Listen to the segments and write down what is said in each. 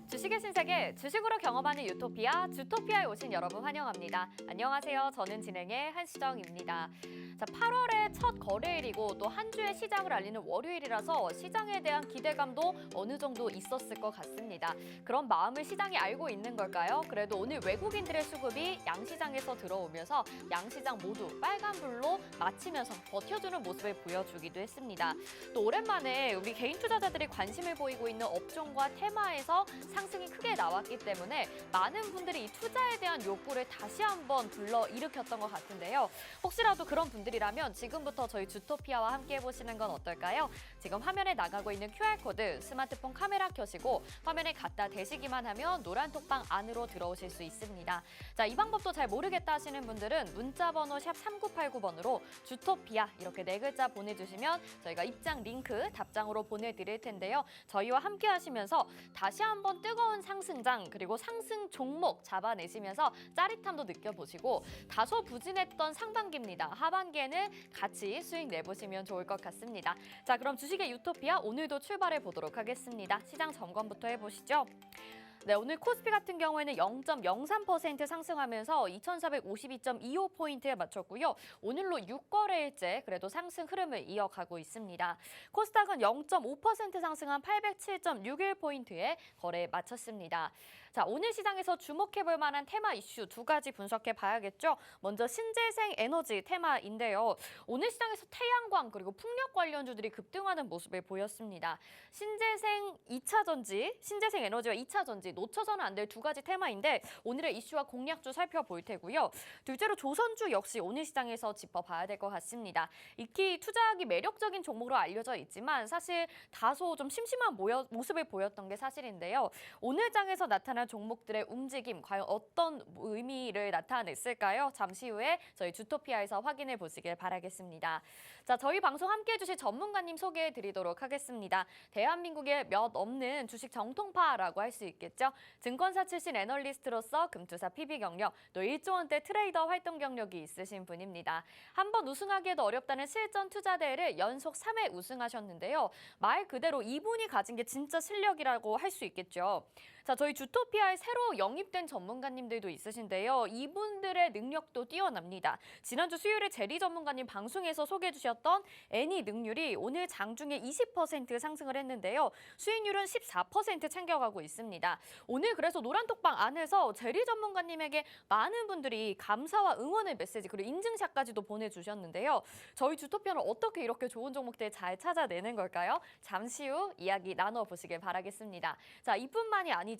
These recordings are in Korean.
주식의 신세계, 주식으로 경험하는 유토피아, 주토피아에 오신 여러분 환영합니다. 안녕하세요. 저는 진행의 한시정입니다. 자, 8월의 첫 거래일이고 또 한 주의 시장을 알리는 월요일이라서 시장에 대한 기대감도 어느 정도 있었을 것 같습니다. 그런 마음을 시장이 알고 있는 걸까요? 그래도 오늘 외국인들의 수급이 양시장에서 들어오면서 양시장 모두 빨간불로 마치면서 버텨주는 모습을 보여주기도 했습니다. 또 오랜만에 우리 개인 투자자들이 관심을 보이고 있는 업종과 테마에서 상승이 크게 나왔기 때문에 많은 분들이 이 투자에 대한 욕구를 다시 한번 불러일으켰던 것 같은데요. 혹시라도 그런 분들이라면 지금부터 저희 주토피아와 함께 해보시는 건 어떨까요? 지금 화면에 나가고 있는 QR코드 스마트폰 카메라 켜시고 화면에 갖다 대시기만 하면 노란 톡방 안으로 들어오실 수 있습니다. 자, 이 방법도 잘 모르겠다 하시는 분들은 문자번호 샵 3989번으로 주토피아 이렇게 4글자 보내주시면 저희가 입장 링크 답장으로 보내드릴 텐데요. 저희와 함께 하시면서 다시 한번 뜨거운 상승장 그리고 상승 종목 잡아내시면서 짜릿함도 느껴보시고 다소 부진했던 상반기입니다. 하반기에는 같이 수익 내보시면 좋을 것 같습니다. 자, 그럼 주식의 유토피아 오늘도 출발해 보도록 하겠습니다. 시장 점검부터 해보시죠. 네, 오늘 코스피 같은 경우에는 0.03% 상승하면서 2452.25포인트에 맞췄고요. 오늘로 6거래일째 그래도 상승 흐름을 이어가고 있습니다. 코스닥은 0.5% 상승한 807.61포인트에 거래에 마쳤습니다. 자, 오늘 시장에서 주목해볼 만한 테마 이슈 두 가지 분석해 봐야겠죠. 먼저 신재생 에너지 테마인데요. 오늘 시장에서 태양광 그리고 풍력 관련주들이 급등하는 모습을 보였습니다. 신재생 에너지와 2차 전지 놓쳐서는 안 될 두 가지 테마인데 오늘의 이슈와 공략주 살펴볼 테고요. 둘째로 조선주 역시 오늘 시장에서 짚어봐야 될 것 같습니다. 익히 투자하기 매력적인 종목으로 알려져 있지만 사실 다소 좀 심심한 모습을 보였던 게 사실인데요. 오늘 장에서 나타난 종목들의 움직임 과연 어떤 의미를 나타냈을까요? 잠시 후에 저희 주토피아에서 확인해 보시길 바라겠습니다. 자, 저희 방송 함께해 주실 전문가님 소개해 드리도록 하겠습니다. 대한민국의 몇 없는 주식 정통파라고 할 수 있겠죠. 증권사 출신 애널리스트로서 금투사 PB 경력, 또 1조 원대 트레이더 활동 경력이 있으신 분입니다. 한 번 우승하기에도 어렵다는 실전 투자 대회를 연속 3회 우승하셨는데요. 말 그대로 이분이 가진 게 진짜 실력이라고 할 수 있겠죠. 자, 저희 주토피아에 새로 영입된 전문가님들도 있으신데요. 이분들의 능력도 뛰어납니다. 지난주 수요일에 제리 전문가님 방송에서 소개해 주셨던 애니 능률이 오늘 장중에 20% 상승을 했는데요. 수익률은 14% 챙겨가고 있습니다. 오늘 그래서 노란톡방 안에서 제리 전문가님에게 많은 분들이 감사와 응원의 메시지 그리고 인증샷까지도 보내주셨는데요. 저희 주토피아는 어떻게 이렇게 좋은 종목들 잘 찾아내는 걸까요? 잠시 후 이야기 나눠보시길 바라겠습니다. 자, 이뿐만이 아니죠.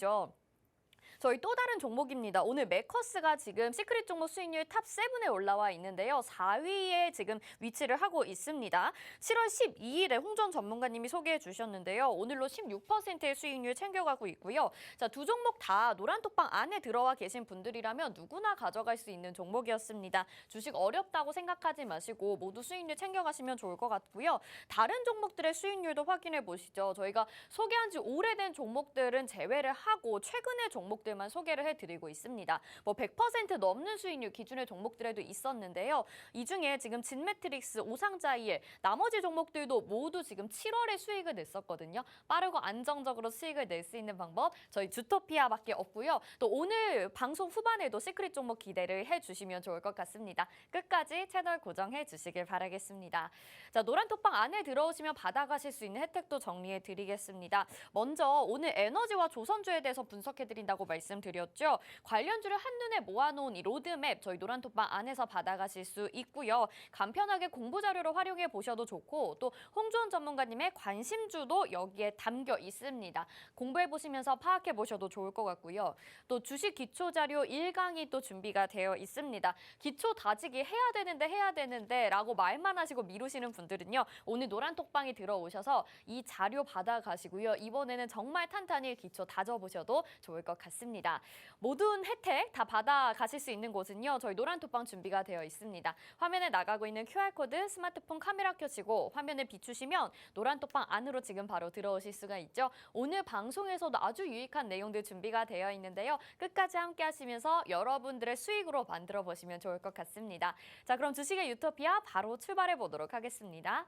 저희 또 다른 종목입니다. 오늘 메커스가 지금 시크릿 종목 수익률 탑7에 올라와 있는데요. 4위에 지금 위치를 하고 있습니다. 7월 12일에 홍전 전문가님이 소개해 주셨는데요. 오늘로 16%의 수익률 챙겨가고 있고요. 자, 두 종목 다 노란톡방 안에 들어와 계신 분들이라면 누구나 가져갈 수 있는 종목이었습니다. 주식 어렵다고 생각하지 마시고 모두 수익률 챙겨가시면 좋을 것 같고요. 다른 종목들의 수익률도 확인해 보시죠. 저희가 소개한 지 오래된 종목들은 제외를 하고 최근의 종목들만 소개를 해드리고 있습니다. 뭐 100% 넘는 수익률 기준의 종목들에도 있었는데요. 이 중에 지금 진매트릭스, 오상자이엘, 나머지 종목들도 모두 지금 7월에 수익을 냈었거든요. 빠르고 안정적으로 수익을 낼 수 있는 방법 저희 주토피아밖에 없고요. 또 오늘 방송 후반에도 시크릿 종목 기대를 해주시면 좋을 것 같습니다. 끝까지 채널 고정해 주시길 바라겠습니다. 자, 노란톡방 안에 들어오시면 받아가실 수 있는 혜택도 정리해 드리겠습니다. 먼저 오늘 에너지와 조선주에 대해서 분석해드린다고 말씀드렸죠. 관련주를 한눈에 모아놓은 이 로드맵 저희 노란톡방 안에서 받아가실 수 있고요. 간편하게 공부 자료로 활용해 보셔도 좋고 또 홍주원 전문가님의 관심주도 여기에 담겨 있습니다. 공부해 보시면서 파악해 보셔도 좋을 것 같고요. 또 주식 기초 자료 1강이 또 준비가 되어 있습니다. 기초 다지기 해야 되는데 라고 말만 하시고 미루시는 분들은요. 오늘 노란톡방에 들어오셔서 이 자료 받아가시고요. 이번에는 정말 탄탄히 기초 다져보셔도 좋을 것 같습니다. 모든 혜택 다 받아가실 수 있는 곳은요. 저희 노란톡방 준비가 되어 있습니다. 화면에 나가고 있는 QR코드 스마트폰 카메라 켜시고 화면에 비추시면 노란톡방 안으로 지금 바로 들어오실 수가 있죠. 오늘 방송에서도 아주 유익한 내용들 준비가 되어 있는데요. 끝까지 함께 하시면서 여러분들의 수익으로 만들어 보시면 좋을 것 같습니다. 자, 그럼 주식의 유토피아 바로 출발해 보도록 하겠습니다.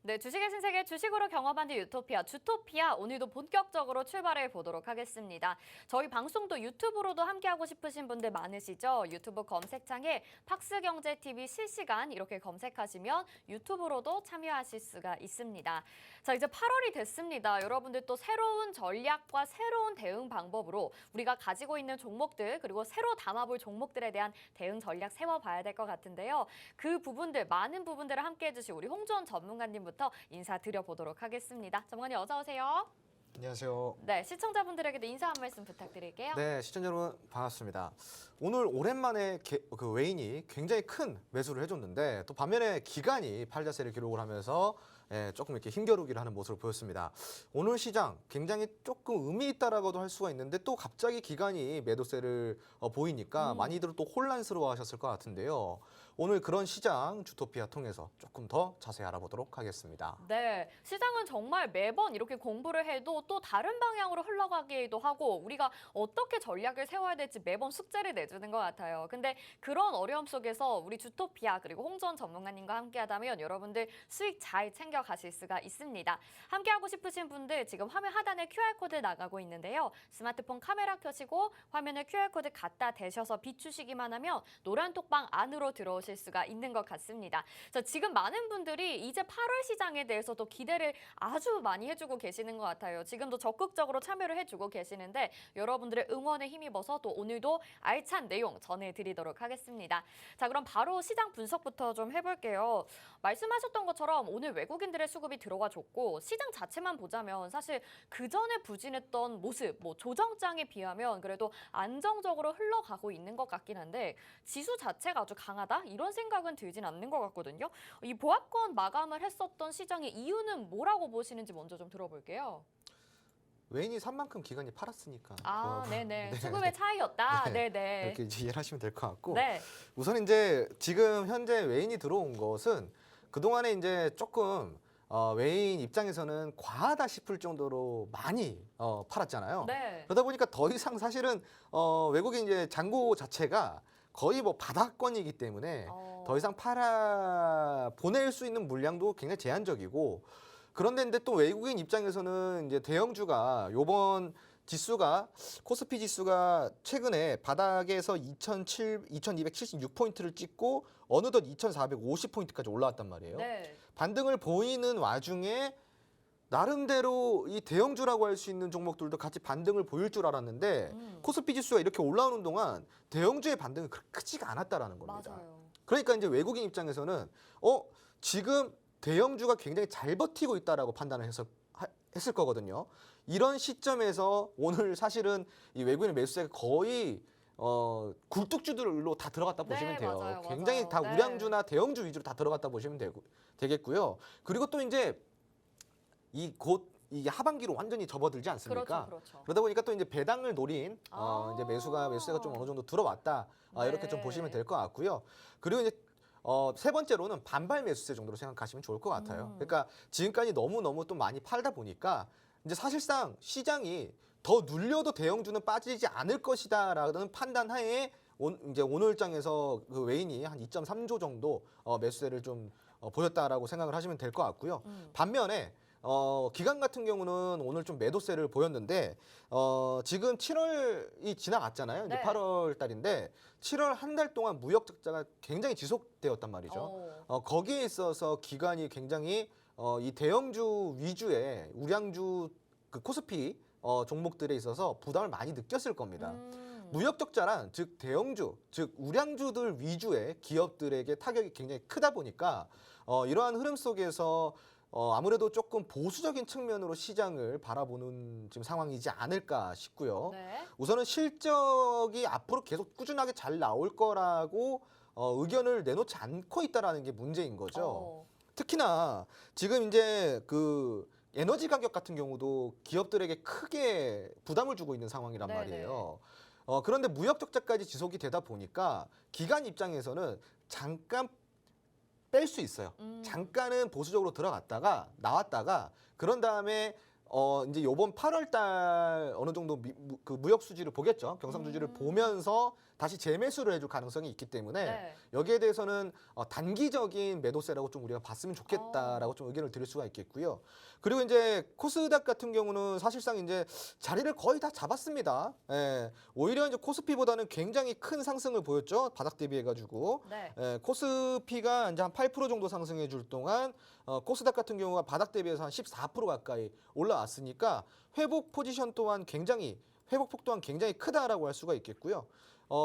네, 주식의 신세계 주식으로 경험하는 유토피아, 주토피아 오늘도 본격적으로 출발해 보도록 하겠습니다. 저희 방송도 유튜브로도 함께하고 싶으신 분들 많으시죠? 유튜브 검색창에 팍스경제TV 실시간 이렇게 검색하시면 유튜브로도 참여하실 수가 있습니다. 자, 이제 8월이 됐습니다. 여러분들 또 새로운 전략과 새로운 대응 방법으로 우리가 가지고 있는 종목들 그리고 새로 담아볼 종목들에 대한 대응 전략 세워봐야 될 것 같은데요. 그 부분들, 많은 부분들을 함께해 주실 우리 홍주원 전문가님부터 인사드려보도록 하겠습니다. 전문가님 어서 오세요. 안녕하세요. 네, 시청자분들에게도 인사 한 말씀 부탁드릴게요. 네, 시청자 여러분 반갑습니다. 오늘 오랜만에 그 외인이 굉장히 큰 매수를 해줬는데 또 반면에 기관이 팔자세를 기록을 하면서 조금 이렇게 힘겨루기를 하는 모습을 보였습니다. 오늘 시장 굉장히 조금 의미 있다라고도 할 수가 있는데 또 갑자기 기관이 매도세를 보이니까 많이들 또 혼란스러워하셨을 것 같은데요. 오늘 그런 시장 주토피아 통해서 조금 더 자세히 알아보도록 하겠습니다. 네, 시장은 정말 매번 이렇게 공부를 해도 또 다른 방향으로 흘러가기도 하고 우리가 어떻게 전략을 세워야 될지 매번 숙제를 내주는 것 같아요. 근데 그런 어려움 속에서 우리 주토피아 그리고 홍전 전문가님과 함께하다면 여러분들 수익 잘 챙겨가실 수가 있습니다. 함께하고 싶으신 분들 지금 화면 하단에 QR코드 나가고 있는데요. 스마트폰 카메라 켜시고 화면에 QR코드 갖다 대셔서 비추시기만 하면 노란 톡방 안으로 들어오실 수가 있는 것 같습니다. 자, 지금 많은 분들이 이제 8월 시장에 대해서도 기대를 아주 많이 해주고 계시는 것 같아요. 지금도 적극적으로 참여를 해주고 계시는데 여러분들의 응원에 힘입어서 또 오늘도 알찬 내용 전해드리도록 하겠습니다. 자, 그럼 바로 시장 분석부터 좀 해볼게요. 말씀하셨던 것처럼 오늘 외국인들의 수급이 들어와 줬고 시장 자체만 보자면 사실 그 전에 부진했던 모습, 뭐 조정장에 비하면 그래도 안정적으로 흘러가고 있는 것 같긴 한데 지수 자체가 아주 강하다? 이런 생각은 들진 않는 것 같거든요. 이 보합권 마감을 했었던 시장의 이유는 뭐라고 보시는지 먼저 좀 들어볼게요. 외인이 산 만큼 기관이 팔았으니까. 아, 네네. 수급의 차이였다. 네네. 이렇게 이제 이해를 하시면 될 것 같고. 네. 우선 이제 지금 현재 외인이 들어온 것은 그동안에 이제 조금 외인 입장에서는 과하다 싶을 정도로 많이 팔았잖아요. 네. 그러다 보니까 더 이상 사실은 외국인 이제 잔고 자체가 거의 뭐 바닥권이기 때문에 더 이상 팔아 보낼 수 있는 물량도 굉장히 제한적이고 그런데 근데 또 외국인 입장에서는 이제 대형주가 요번 지수가 코스피 지수가 최근에 바닥에서 2276포인트를 찍고 어느덧 2450포인트까지 올라왔단 말이에요. 네. 반등을 보이는 와중에 나름대로 이 대형주라고 할 수 있는 종목들도 같이 반등을 보일 줄 알았는데 코스피 지수가 이렇게 올라오는 동안 대형주의 반등은 그렇게 크지가 않았다라는 겁니다. 맞아요. 그러니까 이제 외국인 입장에서는 지금 대형주가 굉장히 잘 버티고 있다라고 판단을 했을 거거든요. 이런 시점에서 오늘 사실은 이 외국인의 매수세가 거의 굴뚝주들로 다 들어갔다 보시면 돼요. 맞아요, 굉장히 맞아요. 다 네. 우량주나 대형주 위주로 다 들어갔다 보시면 되겠고요. 그리고 또 이제 이게 하반기로 완전히 접어들지 않습니까? 그렇죠. 그러다 보니까 또 이제 배당을 노린 이제 매수세가 좀 어느 정도 들어왔다. 이렇게 좀 네. 보시면 될 것 같고요. 그리고 이제 세 번째로는 반발 매수세 정도로 생각하시면 좋을 것 같아요. 그러니까 지금까지 너무너무 또 많이 팔다 보니까 이제 사실상 시장이 더 눌려도 대형주는 빠지지 않을 것이다라는 판단 하에 이제 오늘장에서 그 외인이 한 2.3조 정도 매수세를 좀 보였다라고 생각을 하시면 될 것 같고요. 반면에 기관 같은 경우는 오늘 좀 매도세를 보였는데 지금 7월이 지나갔잖아요. 이제 네. 8월 달인데 7월 한 달 동안 무역 적자가 굉장히 지속되었단 말이죠. 거기에 있어서 기관이 굉장히 이 대형주 위주의 우량주 그 코스피 종목들에 있어서 부담을 많이 느꼈을 겁니다. 무역 적자란 즉 대형주, 즉 우량주들 위주의 기업들에게 타격이 굉장히 크다 보니까 이러한 흐름 속에서 아무래도 조금 보수적인 측면으로 시장을 바라보는 지금 상황이지 않을까 싶고요. 네. 우선은 실적이 앞으로 계속 꾸준하게 잘 나올 거라고 의견을 내놓지 않고 있다라는 게 문제인 거죠. 특히나 지금 이제 그 에너지 가격 같은 경우도 기업들에게 크게 부담을 주고 있는 상황이란 네네. 말이에요. 그런데 무역 적자까지 지속이 되다 보니까 기관 입장에서는 잠깐 뺄 수 있어요. 잠깐은 보수적으로 들어갔다가 나왔다가 그런 다음에 이제 요번 8월 달 어느 정도 그 무역 수지를 보겠죠. 경상 수지를 보면서 다시 재매수를 해줄 가능성이 있기 때문에 네. 여기에 대해서는 단기적인 매도세라고 좀 우리가 봤으면 좋겠다라고 좀 의견을 드릴 수가 있겠고요. 그리고 이제 코스닥 같은 경우는 사실상 이제 자리를 거의 다 잡았습니다. 예, 오히려 이제 코스피보다는 굉장히 큰 상승을 보였죠. 바닥 대비해가지고. 네. 예, 코스피가 이제 한 8% 정도 상승해 줄 동안 코스닥 같은 경우가 바닥 대비해서 한 14% 가까이 올라왔으니까 회복 포지션 또한 회복 폭 또한 굉장히 크다라고 할 수가 있겠고요.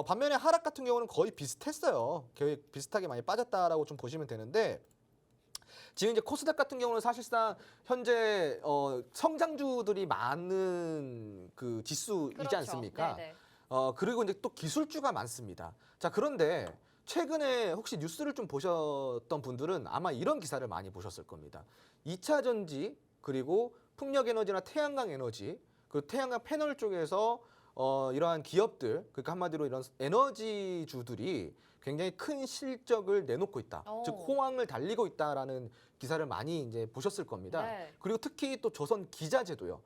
반면에 하락 같은 경우는 거의 비슷했어요. 거의 비슷하게 많이 빠졌다라고 좀 보시면 되는데 지금 이제 코스닥 같은 경우는 사실상 현재 성장주들이 많은 그 지수이지 그렇죠. 않습니까? 네네. 그리고 이제 또 기술주가 많습니다. 자, 그런데 최근에 혹시 뉴스를 좀 보셨던 분들은 아마 이런 기사를 많이 보셨을 겁니다. 2차 전지 그리고 풍력 에너지나 태양광 에너지 그 태양광 패널 쪽에서 이러한 기업들 그러니까 한마디로 이런 에너지주들이 굉장히 큰 실적을 내놓고 있다. 오. 즉 호황을 달리고 있다라는 기사를 많이 이제 보셨을 겁니다. 네. 그리고 특히 또 조선 기자재도요.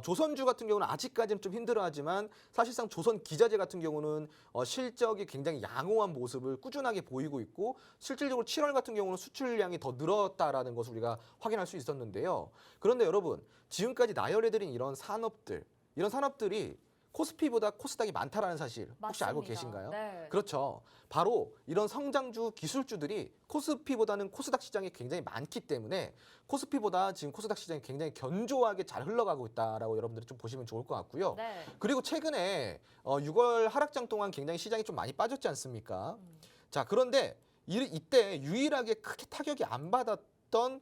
조선주 같은 경우는 아직까지는 좀 힘들어하지만 사실상 조선 기자재 같은 경우는 실적이 굉장히 양호한 모습을 꾸준하게 보이고 있고 실질적으로 7월 같은 경우는 수출량이 더 늘었다라는 것을 우리가 확인할 수 있었는데요. 그런데 여러분 지금까지 나열해드린 이런 산업들이 코스피보다 코스닥이 많다라는 사실 혹시 알고 맞습니다. 계신가요? 네. 그렇죠. 바로 이런 성장주 기술주들이 코스피보다는 코스닥 시장이 굉장히 많기 때문에 코스피보다 지금 코스닥 시장이 굉장히 견조하게 잘 흘러가고 있다라고 여러분들이 좀 보시면 좋을 것 같고요. 네. 그리고 최근에 6월 하락장 동안 굉장히 시장이 좀 많이 빠졌지 않습니까? 자, 그런데 이때 유일하게 크게 타격이 안 받았던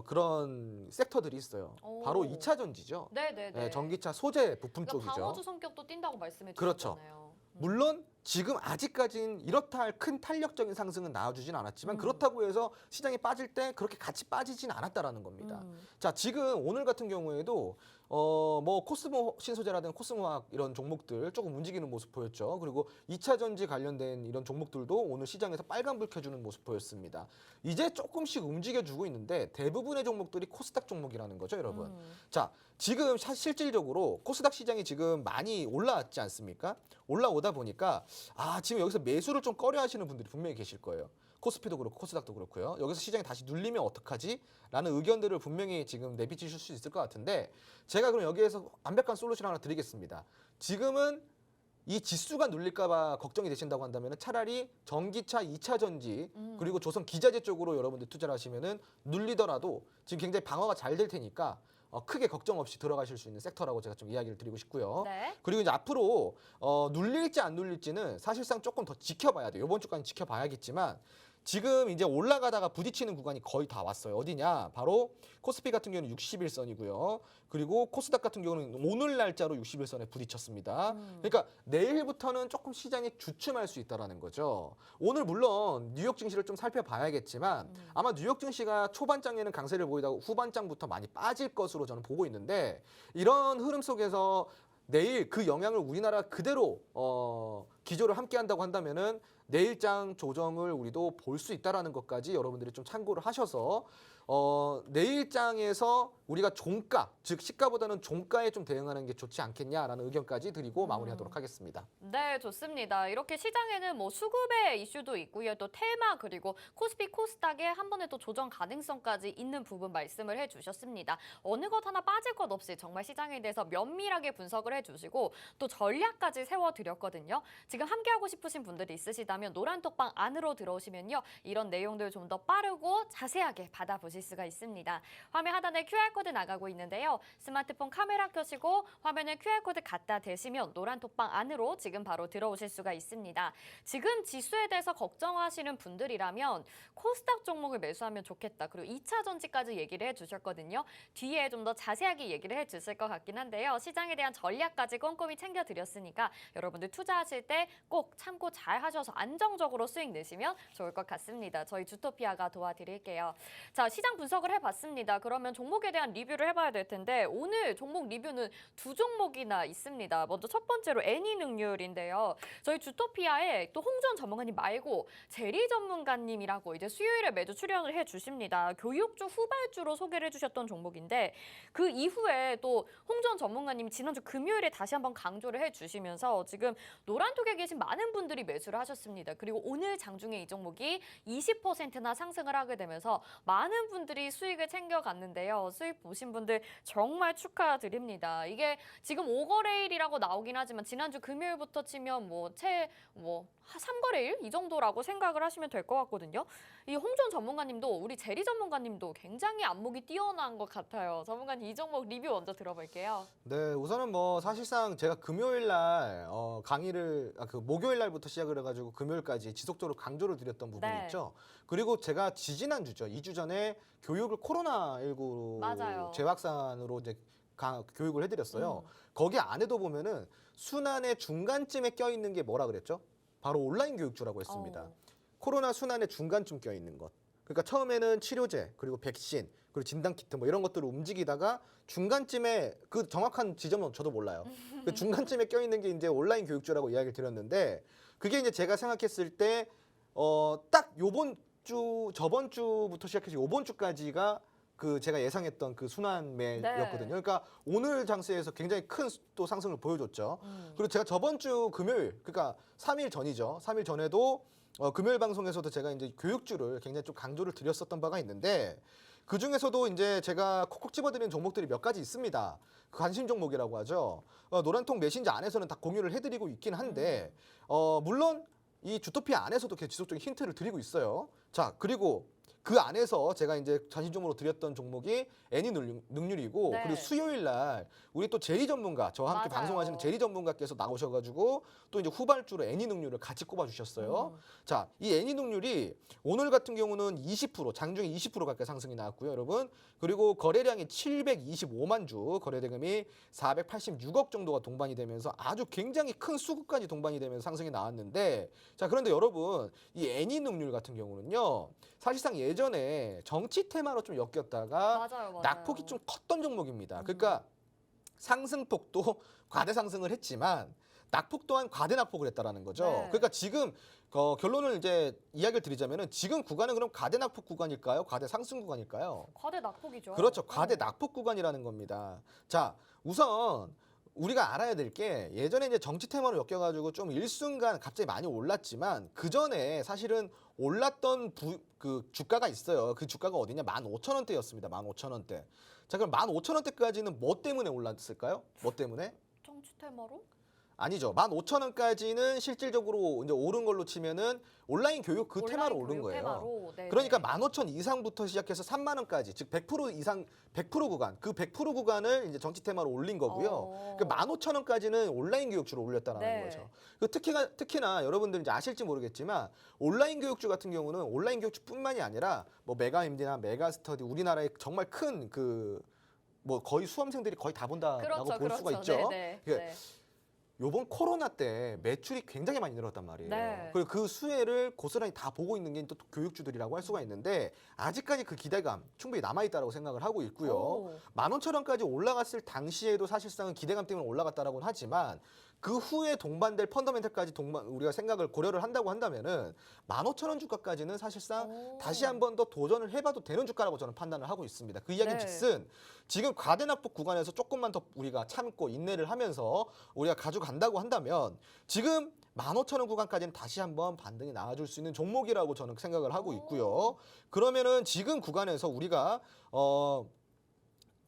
그런 섹터들이 있어요. 오. 바로 2차 전지죠. 네네네. 네, 전기차 소재 부품 그러니까 쪽이죠. 방어주 성격도 띈다고 말씀해 그렇죠. 주셨잖아요. 물론 지금 아직까지는 이렇다 할 큰 탄력적인 상승은 나와주진 않았지만 그렇다고 해서 시장이 빠질 때 그렇게 같이 빠지진 않았다라는 겁니다. 자, 지금 오늘 같은 경우에도 뭐 코스모 신소재라든가 코스모학 이런 종목들 조금 움직이는 모습 보였죠. 그리고 2차 전지 관련된 이런 종목들도 오늘 시장에서 빨간불 켜주는 모습 보였습니다. 이제 조금씩 움직여주고 있는데 대부분의 종목들이 코스닥 종목이라는 거죠, 여러분. 자, 지금 실질적으로 코스닥 시장이 지금 많이 올라왔지 않습니까? 올라오다 보니까 지금 여기서 매수를 좀 꺼려하시는 분들이 분명히 계실 거예요. 코스피도 그렇고 코스닥도 그렇고요. 여기서 시장이 다시 눌리면 어떡하지? 라는 의견들을 분명히 지금 내비치실 수 있을 것 같은데 제가 그럼 여기에서 완벽한 솔루션 하나 드리겠습니다. 지금은 이 지수가 눌릴까 봐 걱정이 되신다고 한다면 차라리 전기차 2차 전지 그리고 조선 기자재 쪽으로 여러분들 투자를 하시면은 눌리더라도 지금 굉장히 방어가 잘 될 테니까 크게 걱정 없이 들어가실 수 있는 섹터라고 제가 좀 이야기를 드리고 싶고요. 네. 그리고 이제 앞으로 눌릴지 안 눌릴지는 사실상 조금 더 지켜봐야 돼요. 이번 주까지 지켜봐야겠지만 지금 이제 올라가다가 부딪히는 구간이 거의 다 왔어요. 어디냐? 바로 코스피 같은 경우는 61선이고요. 그리고 코스닥 같은 경우는 오늘 날짜로 61선에 부딪혔습니다. 그러니까 내일부터는 조금 시장이 주춤할 수 있다라는 거죠. 오늘 물론 뉴욕 증시를 좀 살펴봐야겠지만 아마 뉴욕 증시가 초반장에는 강세를 보이다가 후반장부터 많이 빠질 것으로 저는 보고 있는데 이런 흐름 속에서 내일 그 영향을 우리나라 그대로 기조를 함께 한다고 한다면은 내일장 조정을 우리도 볼 수 있다라는 것까지 여러분들이 좀 참고를 하셔서 내일장에서 우리가 종가, 즉 시가보다는 종가에 좀 대응하는 게 좋지 않겠냐라는 의견까지 드리고 마무리하도록 하겠습니다. 네, 좋습니다. 이렇게 시장에는 뭐 수급의 이슈도 있고요. 또 테마 그리고 코스피 코스닥의 한 번에 또 조정 가능성까지 있는 부분 말씀을 해주셨습니다. 어느 것 하나 빠질 것 없이 정말 시장에 대해서 면밀하게 분석을 해주시고 또 전략까지 세워드렸거든요. 지금 함께하고 싶으신 분들이 있으시다면 노란톡방 안으로 들어오시면요. 이런 내용들 좀 더 빠르고 자세하게 받아보실 수가 있습니다. 화면 하단에 QR코드 나가고 있는데요. 스마트폰 카메라 켜시고 화면에 QR코드 갖다 대시면 노란톡방 안으로 지금 바로 들어오실 수가 있습니다. 지금 지수에 대해서 걱정하시는 분들이라면 코스닥 종목을 매수하면 좋겠다. 그리고 2차 전지까지 얘기를 해주셨거든요. 뒤에 좀 더 자세하게 얘기를 해주실 것 같긴 한데요. 시장에 대한 전략까지 꼼꼼히 챙겨드렸으니까 여러분들 투자하실 때 꼭 참고 잘 하셔서 안정적으로 수익 내시면 좋을 것 같습니다. 저희 주토피아가 도와드릴게요. 자, 시장 시장 분석을 해봤습니다. 그러면 종목에 대한 리뷰를 해봐야 될 텐데 오늘 종목 리뷰는 두 종목이나 있습니다. 먼저 첫 번째로 애니능률인데요. 저희 주토피아에 또 홍준 전문가님 말고 제리 전문가님이라고 이제 수요일에 매주 출연을 해주십니다. 교육주 후발주로 소개를 해주셨던 종목인데 그 이후에 또 홍준 전문가님이 지난주 금요일에 다시 한번 강조를 해주시면서 지금 노란톡에 계신 많은 분들이 매수를 하셨습니다. 그리고 오늘 장중에 이 종목이 20%나 상승을 하게 되면서 많은 분들이 수익을 챙겨갔는데요. 수익 보신 분들 정말 축하드립니다. 이게 지금 5거래일이라고 나오긴 하지만 지난주 금요일부터 치면 뭐 3거래일 이 정도라고 생각을 하시면 될 것 같거든요. 이 홍준 전문가님도 우리 제리 전문가님도 굉장히 안목이 뛰어난 것 같아요. 전문가님 이 종목 리뷰 먼저 들어볼게요. 네, 우선은 뭐 사실상 제가 금요일 날 강의를 목요일 날부터 시작을 해가지고 금요일까지 지속적으로 강조를 드렸던 부분이 네. 있죠. 그리고 제가 지지난주죠. 2주 전에 교육을 코로나19 맞아요. 재확산으로 이제 교육을 해드렸어요. 거기 안에도 보면은 순환의 중간쯤에 껴있는 게 뭐라 그랬죠? 바로 온라인 교육주라고 했습니다. 코로나 순환의 중간쯤 껴있는 것. 그러니까 처음에는 치료제, 그리고 백신, 그리고 진단키트 뭐 이런 것들을 움직이다가 중간쯤에 그 정확한 지점은 저도 몰라요. 그 중간쯤에 껴있는 게 이제 온라인 교육주라고 이야기를 드렸는데 그게 이제 제가 생각했을 때 딱 저번 주부터 시작해서 요번 주까지가 그 제가 예상했던 그 순환매였거든요. 그러니까 오늘 장세에서 굉장히 큰 또 상승을 보여줬죠. 그리고 제가 저번 주 금요일, 그러니까 3일 전이죠. 3일 전에도 금요일 방송에서도 제가 이제 교육주를 굉장히 좀 강조를 드렸었던 바가 있는데 그 중에서도 이제 제가 콕콕 집어드리는 종목들이 몇 가지 있습니다. 그 관심 종목이라고 하죠. 노란통 메신저 안에서는 다 공유를 해드리고 있긴 한데 물론 이 주토피아 안에서도 계속 지속적인 힌트를 드리고 있어요. 자, 그리고 그 안에서 제가 이제 관심종으로 드렸던 종목이 애니능률이고 네. 그리고 수요일 날 우리 또 제리 전문가 저와 함께 맞아요. 방송하시는 제리 전문가께서 나오셔가지고 또 이제 후발주로 애니능률을 같이 꼽아주셨어요. 자, 이 애니능률이 오늘 같은 경우는 20% 장중에 20% 가까이 상승이 나왔고요, 여러분. 그리고 거래량이 725만 주, 거래대금이 486억 정도가 동반이 되면서 아주 굉장히 큰 수급까지 동반이 되면서 상승이 나왔는데 자, 그런데 여러분 이 애니능률 같은 경우는요. 사실상 예전에 정치 테마로 좀 엮였다가 맞아요. 낙폭이 좀 컸던 종목입니다. 그러니까 상승폭도 과대 상승을 했지만 낙폭 또한 과대 낙폭을 했다라는 거죠. 네. 그러니까 지금 결론을 이제 이야기를 드리자면은 지금 구간은 그럼 과대 낙폭 구간일까요? 과대 상승 구간일까요? 과대 낙폭이죠. 그렇죠. 과대 낙폭 구간이라는 겁니다. 자, 우선 우리가 알아야 될 게 예전에 이제 정치 테마로 엮여가지고 좀 일순간 갑자기 많이 올랐지만 그 전에 사실은 올랐던 그 주가가 있어요. 그 주가가 어디냐? 15,000원대였습니다. 15,000원대. 자, 그럼 15,000원대까지는 뭐 때문에 올랐을까요? 뭐 때문에? 정치 테마로? 아니죠. 15,000원까지는 실질적으로 이제 오른 걸로 치면은 온라인 교육 그 테마로 오른 거예요. 테마로. 그러니까 15,000 이상부터 시작해서 3만 원까지, 즉 100% 이상 100% 구간, 그 100% 구간을 이제 정치 테마로 올린 거고요. 그러니까 15,000원까지는 온라인 교육주로 올렸다는 네. 거죠. 그 특히나 여러분들 이제 아실지 모르겠지만 온라인 교육주 같은 경우는 온라인 교육주뿐만이 아니라 뭐 메가MD나 메가스터디 우리나라의 정말 큰 뭐 거의 수험생들이 거의 다 본다라고 볼 수가 있죠. 요번 코로나 때 매출이 굉장히 많이 늘었단 말이에요. 네. 그리고 그 수혜를 고스란히 다 보고 있는 게 또 교육주들이라고 할 수가 있는데 아직까지 그 기대감 충분히 남아있다고 생각을 하고 있고요. 15,000원까지 올라갔을 당시에도 사실상은 기대감 때문에 올라갔다라고는 하지만 그 후에 동반될 펀더멘털까지 우리가 생각을 고려를 한다고 한다면은 15,000원 주가까지는 사실상 다시 한 번 더 도전을 해봐도 되는 주가라고 저는 판단을 하고 있습니다. 그 이야기는 즉슨 지금 과대낙폭 구간에서 조금만 더 우리가 참고 인내를 하면서 우리가 가져간다고 한다면 지금 15,000원 구간까지는 다시 한번 반등이 나와줄 수 있는 종목이라고 저는 생각을 하고 있고요. 그러면은 지금 구간에서 우리가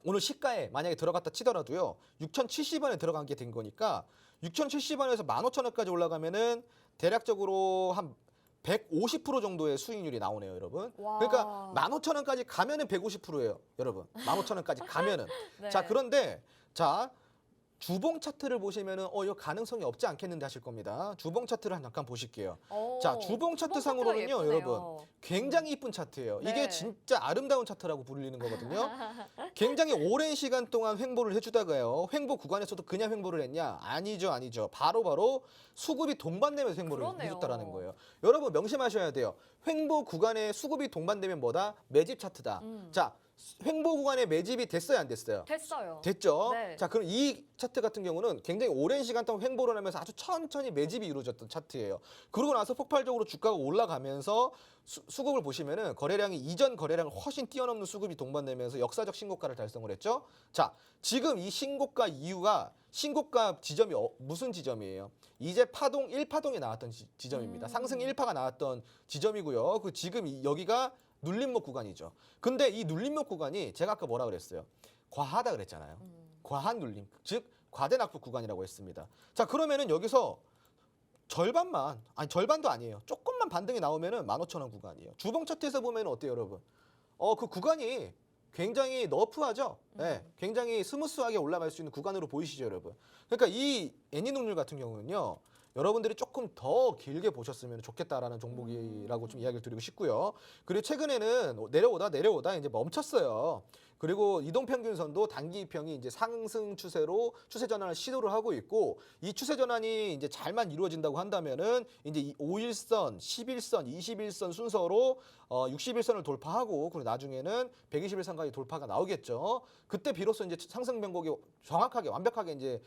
오늘 시가에 만약에 들어갔다 치더라도요. 6,070원에 들어간 게 된 거니까 6,070원에서 15,000원까지 올라가면은 대략적으로 한 150% 정도의 수익률이 나오네요, 여러분. 와. 그러니까 15,000원까지 가면은 150%예요, 여러분. 15,000원까지 가면은. 네. 자, 그런데 자, 주봉 차트를 보시면은 이거 가능성이 없지 않겠는데 하실 겁니다. 주봉 차트를 잠깐 보실게요. 오, 자, 주봉 차트 주봉 상으로는요, 차트가 예쁘네요. 여러분. 굉장히 이쁜 차트예요. 네. 이게 진짜 아름다운 차트라고 불리는 거거든요. 굉장히 오랜 시간 동안 횡보를 해주다가요. 횡보 구간에서도 그냥 횡보를 했냐? 아니죠, 아니죠. 바로 수급이 동반되면서 횡보를 그러네요. 해줬다라는 거예요. 여러분 명심하셔야 돼요. 횡보 구간에 수급이 동반되면 뭐다? 매집 차트다. 자, 횡보 구간에 매집이 됐어요, 안 됐어요? 됐어요. 됐죠. 네. 자, 그럼 이 차트 같은 경우는 굉장히 오랜 시간 동안 횡보를 하면서 아주 천천히 매집이 이루어졌던 차트예요. 그러고 나서 폭발적으로 주가가 올라가면서 수급을 보시면은 거래량이 이전 거래량을 훨씬 뛰어넘는 수급이 동반되면서 역사적 신고가를 달성을 했죠. 자, 지금 이 신고가 이유가 신고가 지점이 무슨 지점이에요? 이제 파동 1파동이 나왔던 지점입니다. 상승 1파가 나왔던 지점이고요. 그 지금 여기가 눌림목 구간이죠. 근데 이 눌림목 구간이 제가 아까 뭐라 그랬어요? 과하다 그랬잖아요. 과한 눌림, 즉 과대 낙폭 구간이라고 했습니다. 자, 그러면은 여기서 절반만, 아니 절반도 아니에요. 조금만 반등이 나오면은 15,000원 구간이에요. 주봉 차트에서 보면 어때요, 여러분? 그 구간이 굉장히 너프하죠. 네, 굉장히 스무스하게 올라갈 수 있는 구간으로 보이시죠, 여러분? 그러니까 이 애니눅률 같은 경우는요. 여러분들이 조금 더 길게 보셨으면 좋겠다라는 종목이라고 좀 이야기를 드리고 싶고요. 그리고 최근에는 내려오다 이제 멈췄어요. 그리고 이동평균선도 단기 이평이 이제 상승 추세로 추세 전환을 시도를 하고 있고, 이 추세 전환이 이제 잘만 이루어진다고 한다면은 이제 이 5일선, 11선, 21선 순서로 61선을 돌파하고, 그리고 나중에는 121선까지 돌파가 나오겠죠. 그때 비로소 이제 상승 변곡이 정확하게 완벽하게 이제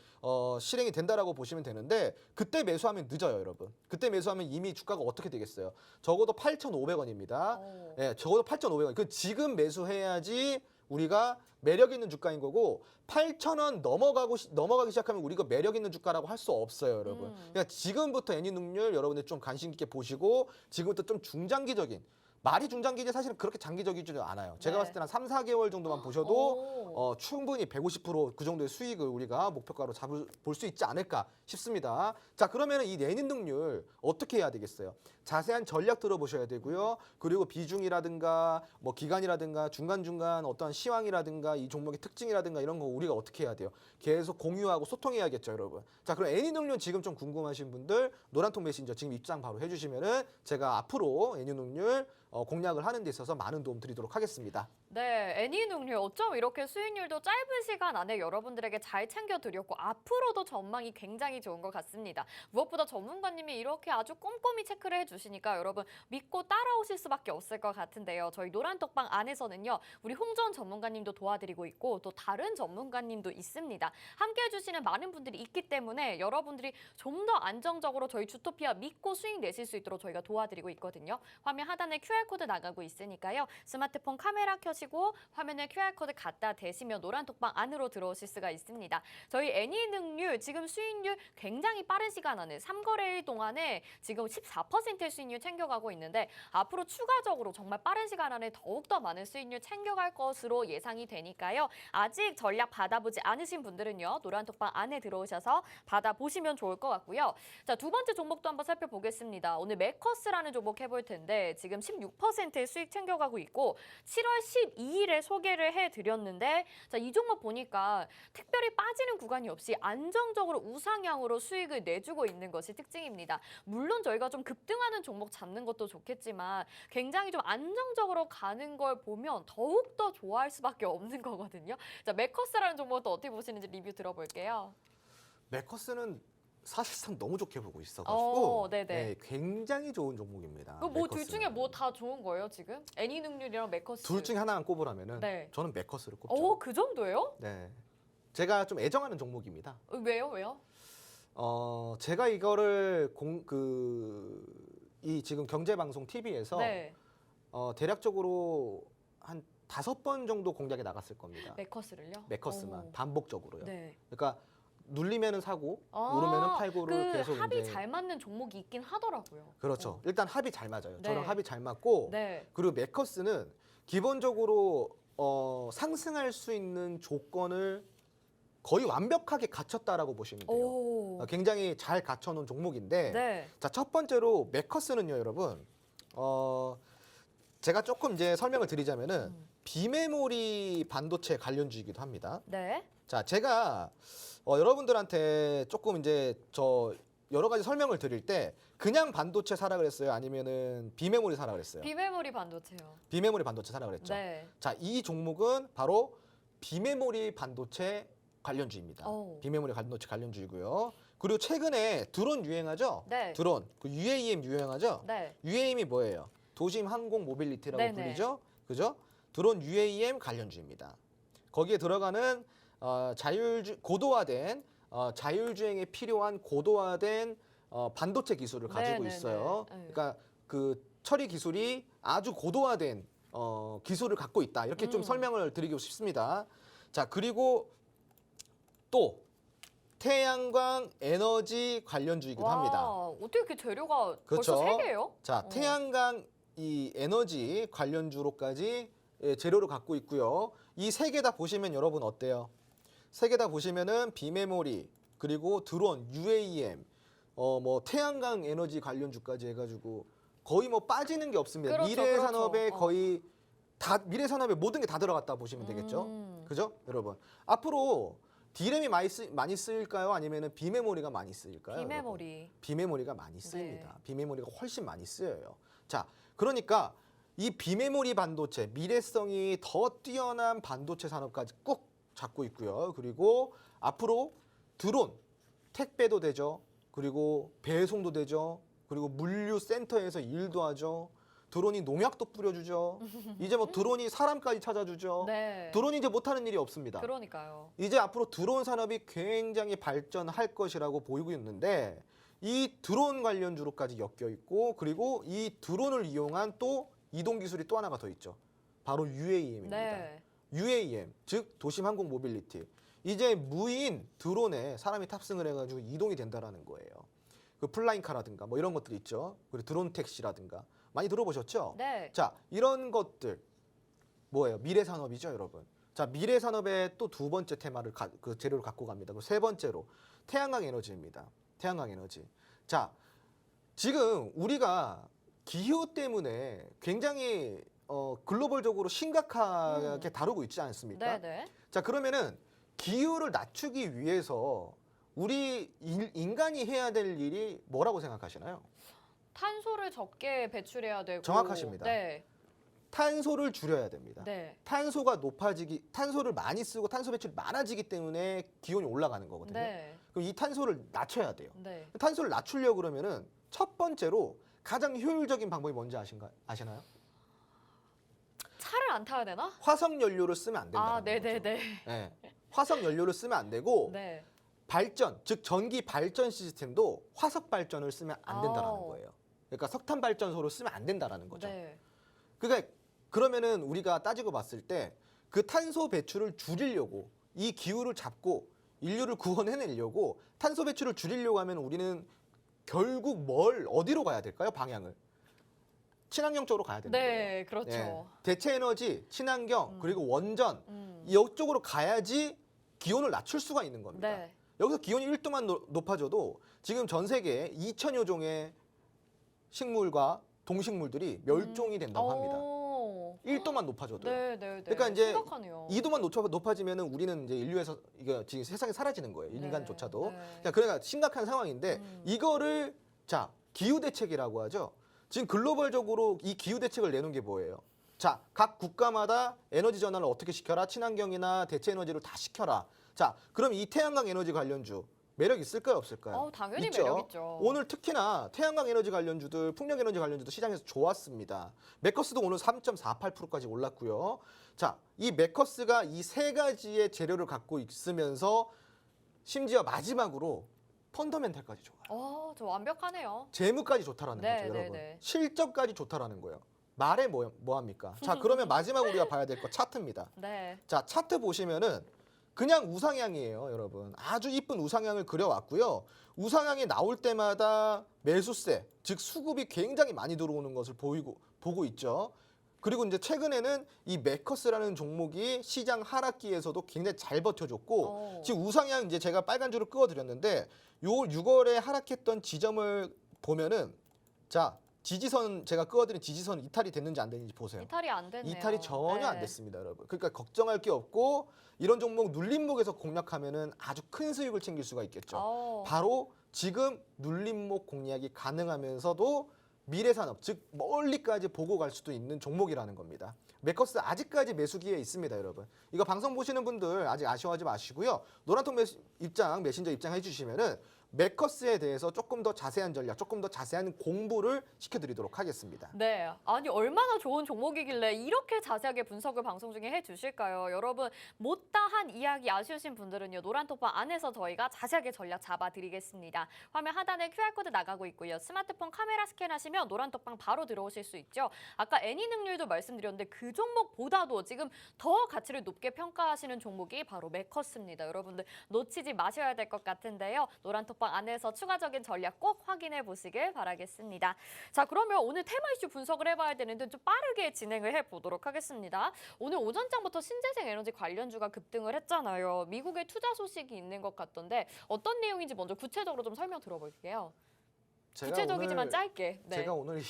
실행이 된다라고 보시면 되는데, 그때 매수하면 늦어요, 여러분. 그때 매수하면 이미 주가가 어떻게 되겠어요? 적어도 8,500원입니다. 예, 적어도 8,500원. 그 지금 매수해야지 우리가 매력 있는 주가인 거고, 8,000원 넘어가기 시작하면 우리가 매력 있는 주가라고 할 수 없어요, 여러분. 그러니까 지금부터 애니눅률 여러분들 좀 관심 있게 보시고, 지금부터 좀 중장기적인, 말이 중장기지 사실은 그렇게 장기적이지는 않아요. 제가 네. 봤을 때는 3, 4개월 정도만 보셔도 충분히 150%그 정도의 수익을 우리가 목표가로 볼 수 있지 않을까 싶습니다. 자, 그러면 이 내닌득률 어떻게 해야 되겠어요? 자세한 전략 들어보셔야 되고요. 그리고 비중이라든가 뭐 기간이라든가 중간중간 어떠한 시황이라든가 이 종목의 특징이라든가 이런 거 우리가 어떻게 해야 돼요? 계속 공유하고 소통해야겠죠, 여러분. 자, 그럼 애니눅률 지금 좀 궁금하신 분들 노란통 메신저 지금 입장 바로 해주시면은 제가 앞으로 애니눅률 공략을 하는 데 있어서 많은 도움 드리도록 하겠습니다. 네, 애니눅률 어쩜 이렇게 수익률도 짧은 시간 안에 여러분들에게 잘 챙겨드렸고 앞으로도 전망이 굉장히 좋은 것 같습니다. 무엇보다 전문가님이 이렇게 아주 꼼꼼히 체크를 해주시니까 여러분 믿고 따라오실 수밖에 없을 것 같은데요. 저희 노란톡방 안에서는요. 우리 홍전 전문가님도 도와드리고 있고 또 다른 전문가님도 있습니다. 함께 해주시는 많은 분들이 있기 때문에 여러분들이 좀 더 안정적으로 저희 주토피아 믿고 수익 내실 수 있도록 저희가 도와드리고 있거든요. 화면 하단에 QR코드 나가고 있으니까요. 스마트폰 카메라 켜시고 화면에 QR코드 갖다 대시면 노란톡방 안으로 들어오실 수가 있습니다. 저희 애니눅률 지금 수익률 굉장히 빠른 시간 안에 3거래일 동안에 지금 14%의 수익률 챙겨가고 있는데 앞으로 추가적으로 정말 빠른 시간 안에 더욱더 많은 수익률 챙겨갈 것으로 예상이 되니까요. 아직 전략 받아보지 않으신 분들은요. 노란톡방 안에 들어오셔서 받아보시면 좋을 것 같고요. 자, 두 번째 종목도 한번 살펴보겠습니다. 오늘 메커스라는 종목 해볼 텐데 지금 16%의 수익 챙겨가고 있고 7월 12일에 소개를 해드렸는데 자, 이 종목 보니까 특별히 빠지는 구간이 없이 안정적으로 우상향으로 수익을 내주고 있는 것이 특징입니다. 물론 저희가 좀 급등하는 종목 잡는 것도 좋겠지만 굉장히 좀 안정적으로 가는 걸 보면 더욱더 좋아할 수밖에 없는 거거든요. 자, 메커스라는 종목도 어떻게 보시는지 리뷰 들어볼게요. 메커스는 사실상 너무 좋게 보고 있어가지고 네네. 네, 굉장히 좋은 종목입니다. 뭐 둘 메커스는. 중에 뭐 다 좋은 거예요 지금? 애니눅률이랑 메커스. 둘 중에 하나만 꼽으라면은 네. 저는 메커스를 꼽죠. 그 정도예요? 네, 제가 좀 애정하는 종목입니다. 왜요? 제가 이거를 이 지금 경제방송 TV에서 네. 대략적으로 한 5번 정도 공략에 나갔을 겁니다. 메커스를요? 메커스만 반복적으로요. 네. 그러니까 눌리면은 사고, 오르면은 팔고를 계속 합이 이제 잘 맞는 종목이 있긴 하더라고요. 그렇죠. 일단 합이 잘 맞아요. 네. 저랑 합이 잘 맞고 네. 그리고 메커스는 기본적으로 상승할 수 있는 조건을 거의 완벽하게 갖췄다라고 보시면 돼요. 굉장히 잘 갖춰놓은 종목인데 네. 자, 첫 번째로 메커스는요, 여러분. 제가 조금 이제 설명을 드리자면은 비메모리 반도체 관련주이기도 합니다. 네. 자, 제가 여러분들한테 조금 이제 저 여러 가지 설명을 드릴 때 그냥 반도체 사라 그랬어요? 아니면은 비메모리 사라 그랬어요? 비메모리 반도체요. 비메모리 반도체 사라 그랬죠. 네. 자, 이 종목은 바로 비메모리 반도체 관련주입니다. 오. 비메모리 반도체 관련주이고요. 그리고 최근에 드론 유행하죠? 네. 드론. 그 UAM 유행하죠? 네. UAM이 뭐예요? 도심 항공 모빌리티라고 네네. 불리죠? 그죠? 드론 UAM 관련주입니다. 거기에 들어가는 고도화된 자율주행에 필요한 고도화된 반도체 기술을 가지고 네네네. 있어요. 네. 그러니까 그 처리 기술이 아주 고도화된 기술을 갖고 있다. 이렇게 좀 설명을 드리고 싶습니다. 자, 그리고 또 태양광 에너지 관련주이기도 와, 합니다. 어떻게 이렇게 재료가 그렇죠. 벌써 3개예요? 자, 태양광 이 에너지 관련주로까지 재료를 갖고 있고요. 이 세 개 다 보시면 여러분 어때요? 세 개 다 보시면은 비메모리 그리고 드론, UAM, 뭐 태양광 에너지 관련주까지 해가지고 거의 뭐 빠지는 게 없습니다. 그렇죠, 미래 그렇죠. 산업에 거의 다 미래 산업에 모든 게 다 들어갔다 보시면 되겠죠. 그죠, 여러분? 앞으로 D램이 많이 쓰일까요? 아니면은 비메모리가 많이 쓰일까요? 여러분? 비메모리. 비메모리가 많이 쓰입니다. 비메모리가 훨씬 많이 쓰여요. 자, 그러니까 이 비메모리 반도체, 미래성이 더 뛰어난 반도체 산업까지 꾹 잡고 있고요. 그리고 앞으로 드론, 택배도 되죠. 그리고 배송도 되죠. 그리고 물류센터에서 일도 하죠. 드론이 농약도 뿌려주죠. 이제 뭐 드론이 사람까지 찾아주죠. 네. 드론이 이제 못하는 일이 없습니다. 그러니까요. 이제 앞으로 드론 산업이 굉장히 발전할 것이라고 보이고 있는데 이 드론 관련주로까지 엮여 있고 그리고 이 드론을 이용한 또 이동 기술이 또 하나가 더 있죠. 바로 UAM입니다. 네. UAM, 즉 도심 항공 모빌리티. 이제 무인 드론에 사람이 탑승을 해가지고 이동이 된다라는 거예요. 그 플라잉카라든가 뭐 이런 것들이 있죠. 그리고 드론 택시라든가 많이 들어보셨죠? 네. 자, 이런 것들 뭐예요? 미래 산업이죠, 여러분. 자, 미래 산업의 또 두 번째 테마를 그 재료를 갖고 갑니다. 그 세 번째로 태양광 에너지입니다. 태양광 에너지. 자, 지금 우리가 기후 때문에 굉장히 글로벌적으로 심각하게 다루고 있지 않습니까? 네네. 자, 그러면은 기후를 낮추기 위해서 우리 인간이 해야 될 일이 뭐라고 생각하시나요? 탄소를 적게 배출해야 되고. 정확하십니다. 네. 탄소를 줄여야 됩니다. 네. 탄소를 많이 쓰고 탄소 배출이 많아지기 때문에 기온이 올라가는 거거든요. 네. 그럼 이 탄소를 낮춰야 돼요. 네. 탄소를 낮추려고 그러면은 첫 번째로 가장 효율적인 방법이 뭔지 아시나요? 차를 안 타야 되나? 화석 연료를 쓰면 안 된다는 아, 거죠. 네네네. 네. 화석 연료를 쓰면 안 되고 네. 발전, 즉 전기 발전 시스템도 화석 발전을 쓰면 안 된다라는 아오. 거예요. 그러니까 석탄 발전소를 쓰면 안 된다라는 거죠. 네. 그러니까 그러면은 우리가 따지고 봤을 때 그 탄소 배출을 줄이려고 이 기후를 잡고 인류를 구원해내려고 탄소 배출을 줄이려고 하면 우리는 결국 어디로 가야 될까요? 방향을 친환경 쪽으로 가야 되는 거예요. 네, 그렇죠. 예. 대체 에너지, 친환경, 그리고 원전 음. 이쪽으로 가야지 기온을 낮출 수가 있는 겁니다. 네. 여기서 기온이 1도만 높아져도 지금 전 세계에 2천여 종의 식물과 동식물들이 멸종이 된다고 합니다. 오. 1도만 높아져도요. 네, 네, 네. 그러니까 이제 심각하네요. 2도만 높아지면은 우리는 이제 인류에서 이거 지금 세상에 사라지는 거예요. 인간조차도. 네. 자, 그러니까 심각한 상황인데 이거를 자, 기후 대책이라고 하죠. 지금 글로벌적으로 이 기후 대책을 내놓은 게 뭐예요? 자, 각 국가마다 에너지 전환을 어떻게 시켜라? 친환경이나 대체 에너지를 다 시켜라. 자, 그럼 이 태양광 에너지 관련주 매력 있을까요, 없을까요? 당연히 있죠. 매력 있죠. 오늘 특히나 태양광 에너지 관련주들, 풍력 에너지 관련주도 시장에서 좋았습니다. 매커스도 오늘 3.48%까지 올랐고요. 자, 이 매커스가 이 세 가지의 재료를 갖고 있으면서 심지어 마지막으로 펀더멘탈까지 좋아요. 저 완벽하네요. 재무까지 좋다라는 네, 거죠, 네, 여러분. 네. 실적까지 좋다라는 거예요. 말에 뭐 합니까? 자, 그러면 마지막 우리가 봐야 될 거 차트입니다. 네. 자, 차트 보시면은 그냥 우상향이에요, 여러분. 아주 이쁜 우상향을 그려왔고요. 우상향이 나올 때마다 매수세, 즉 수급이 굉장히 많이 들어오는 것을 보고 있죠. 그리고 이제 최근에는 이 매커스라는 종목이 시장 하락기에서도 굉장히 잘 버텨줬고 지금 우상향 이제 제가 빨간 줄을 그어드렸는데 요 6월에 하락했던 지점을 보면은 자, 지지선 제가 끄어드린 지지선 이탈이 됐는지 안 됐는지 보세요. 이탈이 안 됐네요. 이탈이 전혀 안 네. 됐습니다, 여러분. 그러니까 걱정할 게 없고 이런 종목 눌림목에서 공략하면은 아주 큰 수익을 챙길 수가 있겠죠. 바로 지금 눌림목 공략이 가능하면서도 미래산업, 즉 멀리까지 보고 갈 수도 있는 종목이라는 겁니다. 메커스 아직까지 매수기에 있습니다, 여러분. 이거 방송 보시는 분들 아직 아쉬워하지 마시고요. 노란통 메신저 입장 해주시면은 메커스에 대해서 조금 더 자세한 전략, 조금 더 자세한 공부를 시켜드리도록 하겠습니다. 네, 아니 얼마나 좋은 종목이길래 이렇게 자세하게 분석을 방송 중에 해주실까요? 여러분 못다한 이야기 아쉬우신 분들은요, 노란톡방 안에서 저희가 자세하게 전략 잡아드리겠습니다. 화면 하단에 QR코드 나가고 있고요. 스마트폰 카메라 스캔하시면 노란톡방 바로 들어오실 수 있죠. 아까 애니 능률도 말씀드렸는데 그 종목보다도 지금 더 가치를 높게 평가하시는 종목이 바로 메커스입니다. 여러분들 놓치지 마셔야 될 것 같은데요. 노란톡방 안에서 추가적인 전략 꼭 확인해 보시길 바라겠습니다. 자, 그러면 오늘 테마 이슈 분석을 해봐야 되는데 좀 빠르게 진행을 해보도록 하겠습니다. 오늘 오전장부터 신재생 에너지 관련주가 급등을 했잖아요. 미국의 투자 소식이 있는 것 같던데 어떤 내용인지 먼저 구체적으로 좀 설명 들어볼게요. 구체적이지만 짧게. 네. 제가 오늘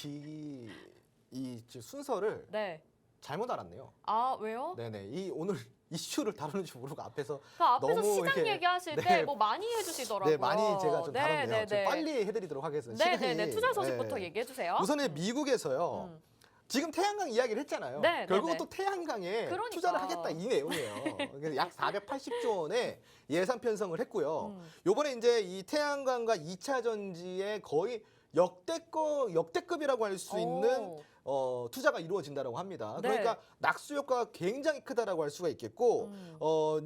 이 순서를 네. 잘못 알았네요. 아, 왜요? 네네. 이 오늘 이슈를 다루는 줄 모르고 앞에서 그 앞에서 너무 시장 이렇게, 얘기하실 네. 때 뭐 많이 해주시더라고요. 네, 많이 제가 좀 다뤘네요. 네, 좀 네. 빨리 해드리도록 하겠습니다. 네네네. 시간이. 투자 소식부터 네. 얘기해 주세요. 우선은 미국에서요. 지금 태양광 이야기를 했잖아요. 네, 결국은 네, 또 태양광에 그러니까. 투자를 하겠다 이 내용이에요. 그래서 약 480조 원의 예산 편성을 했고요. 요번에 이제 이 태양광과 2차 전지의 거의 역대급이라고 할 수 있는 투자가 이루어진다라고 합니다. 네. 그러니까 낙수 효과가 굉장히 크다라고 할 수가 있겠고,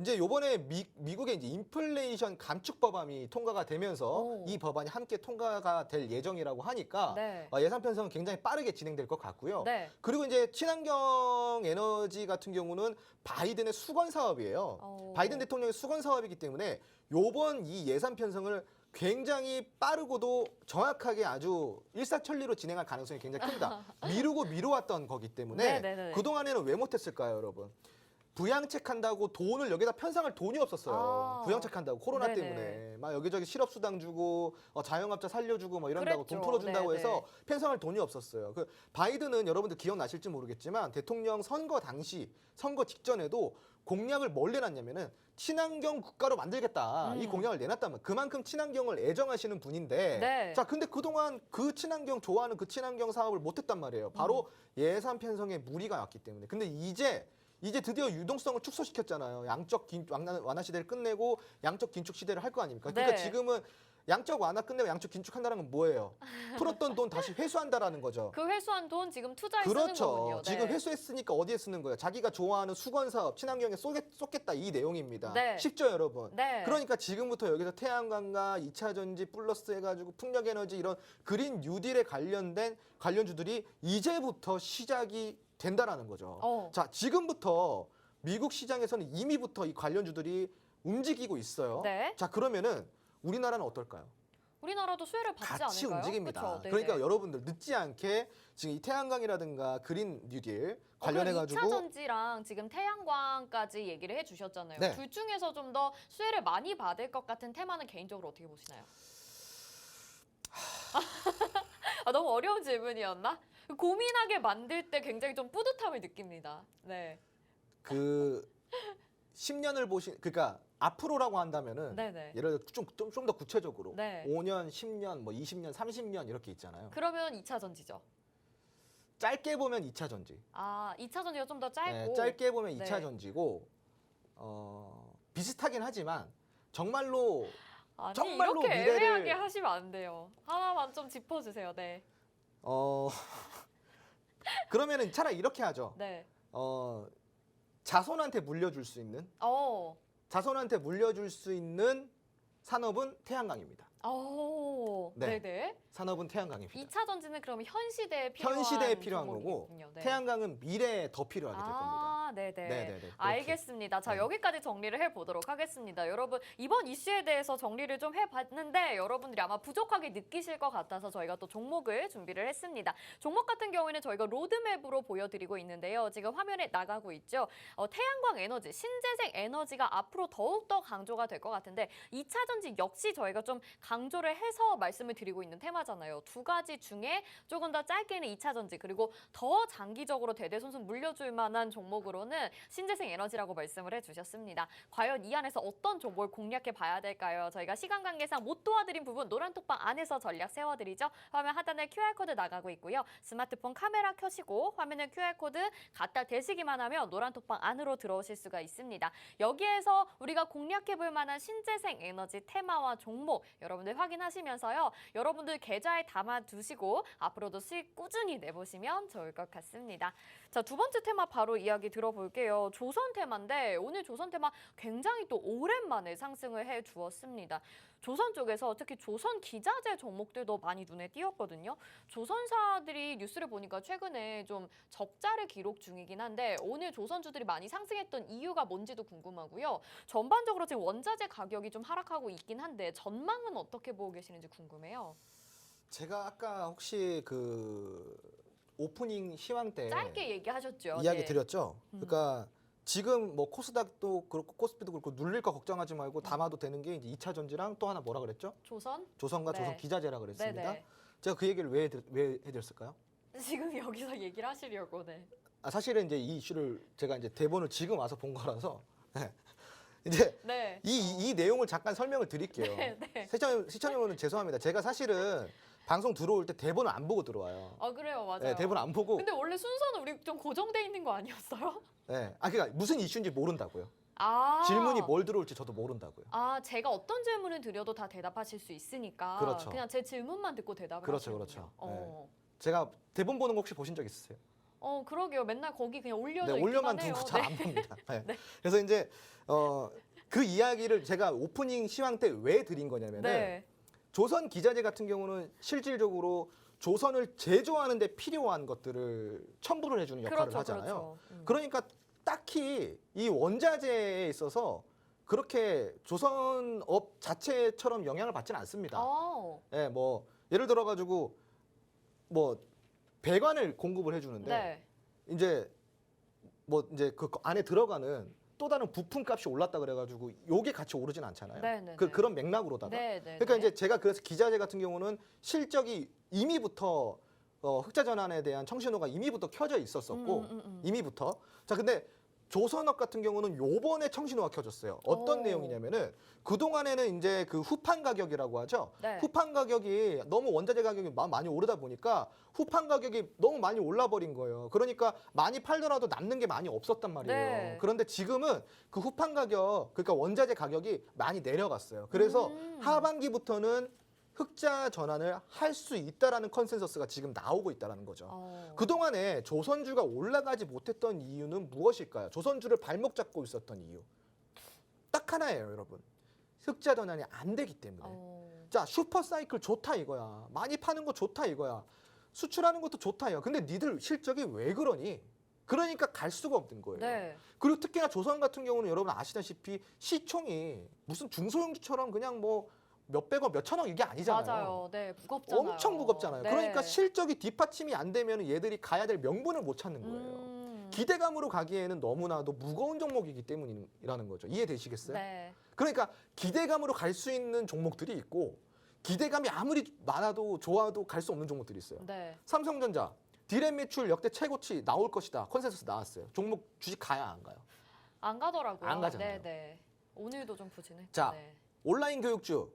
이제 요번에 미국의 이제 인플레이션 감축 법안이 통과가 되면서 이 법안이 함께 통과가 될 예정이라고 하니까 네. 예산 편성은 굉장히 빠르게 진행될 것 같고요. 네. 그리고 이제 친환경 에너지 같은 경우는 바이든의 수건 사업이에요. 바이든 대통령의 수건 사업이기 때문에 요번 이 예산 편성을 굉장히 빠르고도 정확하게 아주 일사천리로 진행할 가능성이 굉장히 큽니다. 미루어왔던 거기 때문에 네네네. 그동안에는 왜 못했을까요, 여러분? 부양책 한다고 돈을 여기다 편성할 돈이 없었어요. 부양책 한다고 코로나 네네. 때문에 막 여기저기 실업수당 주고 자영업자 살려주고 뭐 이런다고 그랬죠. 돈 풀어준다고 네네. 해서 편성할 돈이 없었어요. 그 바이든은 여러분들 기억나실지 모르겠지만 대통령 선거 당시 선거 직전에도 공약을 뭘 내놨냐면은 친환경 국가로 만들겠다 이 공약을 내놨다면 그만큼 친환경을 애정하시는 분인데 네. 자 근데 그동안 그 친환경 좋아하는 그 친환경 사업을 못했단 말이에요. 바로 예산 편성에 무리가 왔기 때문에. 근데 이제 드디어 유동성을 축소시켰잖아요. 양적 완화 시대를 끝내고 양적 긴축 시대를 할 거 아닙니까? 그러니까 네. 지금은 양적 완화 끝내고 양적 긴축한다는 건 뭐예요? 풀었던 돈 다시 회수한다라는 거죠. 그 회수한 돈 지금 투자에 쓰는 그렇죠. 거군요. 네. 지금 회수했으니까 어디에 쓰는 거예요? 자기가 좋아하는 수건 사업, 친환경에 쏟겠다 이 내용입니다. 네. 쉽죠, 여러분? 네. 그러니까 지금부터 여기서 태양광과 2차 전지 플러스 해가지고 풍력 에너지 이런 그린 뉴딜에 관련된 관련주들이 이제부터 시작이 된다라는 거죠. 자, 지금부터 미국 시장에서는 이미부터 이 관련주들이 움직이고 있어요. 네. 자, 그러면은 우리나라는 어떨까요? 우리나라도 수혜를 받지 같이 않을까요? 움직입니다. 그쵸? 네네. 그러니까 여러분들 늦지 않게 지금 이 태양광이라든가 그린 뉴딜 관련해가지고 2차 전지랑 지금 태양광까지 얘기를 해주셨잖아요. 네. 둘 중에서 좀 더 수혜를 많이 받을 것 같은 테마는 개인적으로 어떻게 보시나요? 너무 어려운 질문이었나? 고민하게 만들 때 굉장히 좀 뿌듯함을 느낍니다. 네. 그 10년을 그러니까 앞으로라고 한다면은 네네. 예를 들어 좀 더 구체적으로 네. 5년, 10년, 뭐 20년, 30년 이렇게 있잖아요. 그러면 2차 전지죠. 짧게 보면 2차 전지. 2차 전지가 좀 더 짧고. 네, 짧게 보면 네. 2차 전지고 비슷하긴 하지만 정말로 아니, 정말로 이렇게 미래를- 애매하게 하시면 안 돼요. 하나만 좀 짚어주세요. 네. 그러면은 차라리 이렇게 하죠. 네. 자손한테 물려줄 수 있는 산업은 태양광입니다. 네. 네네. 산업은 태양광입니다. 2차 전지는 그럼 현 시대에 필요한 현 시대에 필요한 거고 종목이군요. 네. 태양광은 미래에 더 필요하게 될 겁니다. 네네. 네네네. 그렇게. 알겠습니다. 자, 네. 여기까지 정리를 해보도록 하겠습니다. 여러분, 이번 이슈에 대해서 정리를 좀 해봤는데 여러분들이 아마 부족하게 느끼실 것 같아서 저희가 또 종목을 준비를 했습니다. 종목 같은 경우에는 저희가 로드맵으로 보여드리고 있는데요. 지금 화면에 나가고 있죠. 태양광 에너지, 신재생 에너지가 앞으로 더욱더 강조가 될 것 같은데 2차 전지 역시 저희가 좀 강조를 해서 말씀을 드리고 있는 테마잖아요. 두 가지 중에 조금 더 짧게는 2차 전지 그리고 더 장기적으로 대대손손 물려줄 만한 종목으로는 신재생 에너지라고 말씀을 해주셨습니다. 과연 이 안에서 어떤 종목을 공략해 봐야 될까요? 저희가 시간 관계상 못 도와드린 부분 노란톡방 안에서 전략 세워드리죠. 화면 하단에 QR코드 나가고 있고요. 스마트폰 카메라 켜시고 화면에 QR코드 갖다 대시기만 하면 노란톡방 안으로 들어오실 수가 있습니다. 여기에서 우리가 공략해 볼 만한 신재생 에너지 테마와 종목 여러분들 확인하시면서요. 여러분들 계좌에 담아두시고 앞으로도 수익 꾸준히 내보시면 좋을 것 같습니다. 자, 두 번째 테마 바로 이야기 들어볼게요. 조선 테마인데 오늘 조선 테마 굉장히 또 오랜만에 상승을 해주었습니다. 조선 쪽에서 특히 조선 기자재 종목들도 많이 눈에 띄었거든요. 조선사들이 뉴스를 보니까 최근에 좀 적자를 기록 중이긴 한데 오늘 조선주들이 많이 상승했던 이유가 뭔지도 궁금하고요. 전반적으로 지금 원자재 가격이 좀 하락하고 있긴 한데 전망은 어떻게 보고 계시는지 궁금해요. 제가 아까 혹시 그 오프닝 시황 때 짧게 얘기하셨죠. 이야기 네. 드렸죠. 그러니까 지금 뭐 코스닥도 그렇고 코스피도 그렇고 눌릴 거 걱정하지 말고 담아도 되는 게 이제 2차 전지랑 또 하나 뭐라 그랬죠? 조선? 조선과 네. 조선 기자재라 그랬습니다. 네네. 제가 그 얘기를 왜 해드렸을까요? 지금 여기서 얘기를 하시려고. 네. 사실은 이제 이 이슈를 제가 이제 대본을 지금 와서 본 거라서 이제 네. 이 내용을 잠깐 설명을 드릴게요. 네, 네. 시청 여러분 죄송합니다. 제가 사실은 방송 들어올 때 대본을 안 보고 들어와요. 아 그래요, 맞아요. 네, 대본 안 보고. 근데 원래 순서는 우리 좀 고정돼 있는 거 아니었어요? 네, 그러니까 무슨 이슈인지 모른다고요. 아. 질문이 뭘 들어올지 저도 모른다고요. 아, 제가 어떤 질문을 드려도 다 대답하실 수 있으니까 그렇죠. 그냥 제 질문만 듣고 대답을 그렇죠, 하시는군요. 그렇죠. 제가 대본 보는 거 혹시 보신 적 있으세요? 그러게요. 맨날 거기 그냥 올려져 네, 있기만 올려만 해요. 두고 잘 안 네. 봅니다. 네. 네. 그래서 이제 그 이야기를 제가 오프닝 시황 때 왜 드린 거냐면은 네. 조선 기자재 같은 경우는 실질적으로 조선을 제조하는 데 필요한 것들을 첨부를 해주는 역할을 그렇죠, 하잖아요. 그렇죠. 그러니까 딱히 이 원자재에 있어서 그렇게 조선업 자체처럼 영향을 받지는 않습니다. 예, 뭐 예를 들어 가지고 뭐 배관을 공급을 해주는데 네. 이제 뭐 이제 그 안에 들어가는 또 다른 부품 값이 올랐다 그래가지고 요게 같이 오르진 않잖아요. 네네네. 그런 맥락으로다가. 네, 네. 그러니까 이제 제가 그래서 기자재 같은 경우는 실적이 이미부터 흑자 전환에 대한 청신호가 이미부터 켜져 있었었고 이미부터. 자, 근데 조선업 같은 경우는 요번에 청신호가 켜졌어요. 어떤 오. 내용이냐면은 그동안에는 이제 그 후판 가격이라고 하죠. 네. 후판 가격이 너무 원자재 가격이 많이 오르다 보니까 후판 가격이 너무 많이 올라 버린 거예요. 그러니까 많이 팔더라도 남는 게 많이 없었단 말이에요. 네. 그런데 지금은 그 후판 가격, 그러니까 원자재 가격이 많이 내려갔어요. 그래서 하반기부터는 흑자 전환을 할 수 있다라는 컨센서스가 지금 나오고 있다라는 거죠. 그동안에 조선주가 올라가지 못했던 이유는 무엇일까요? 조선주를 발목 잡고 있었던 이유. 딱 하나예요, 여러분. 흑자 전환이 안 되기 때문에. 자, 슈퍼사이클 좋다 이거야. 많이 파는 거 좋다 이거야. 수출하는 것도 좋다 이거야. 근데 니들 실적이 왜 그러니? 그러니까 갈 수가 없는 거예요. 네. 그리고 특히나 조선 같은 경우는 여러분 아시다시피 시총이 무슨 중소형주처럼 그냥 뭐 몇백억, 몇천억 이게 아니잖아요. 맞아요. 네, 무겁잖아요. 엄청 무겁잖아요. 네. 그러니까 실적이 뒷받침이 안 되면 얘들이 가야 될 명분을 못 찾는 거예요. 기대감으로 가기에는 너무나도 무거운 종목이기 때문이라는 거죠. 이해되시겠어요? 네. 그러니까 기대감으로 갈 수 있는 종목들이 있고 기대감이 아무리 많아도 좋아도 갈 수 없는 종목들이 있어요. 네. 삼성전자 디램 매출 역대 최고치 나올 것이다. 컨센서스 나왔어요. 종목 주식 가야 안 가요? 안 가더라고요. 안 가잖아요. 네, 네. 오늘도 좀 부진했고. 자, 네. 온라인 교육주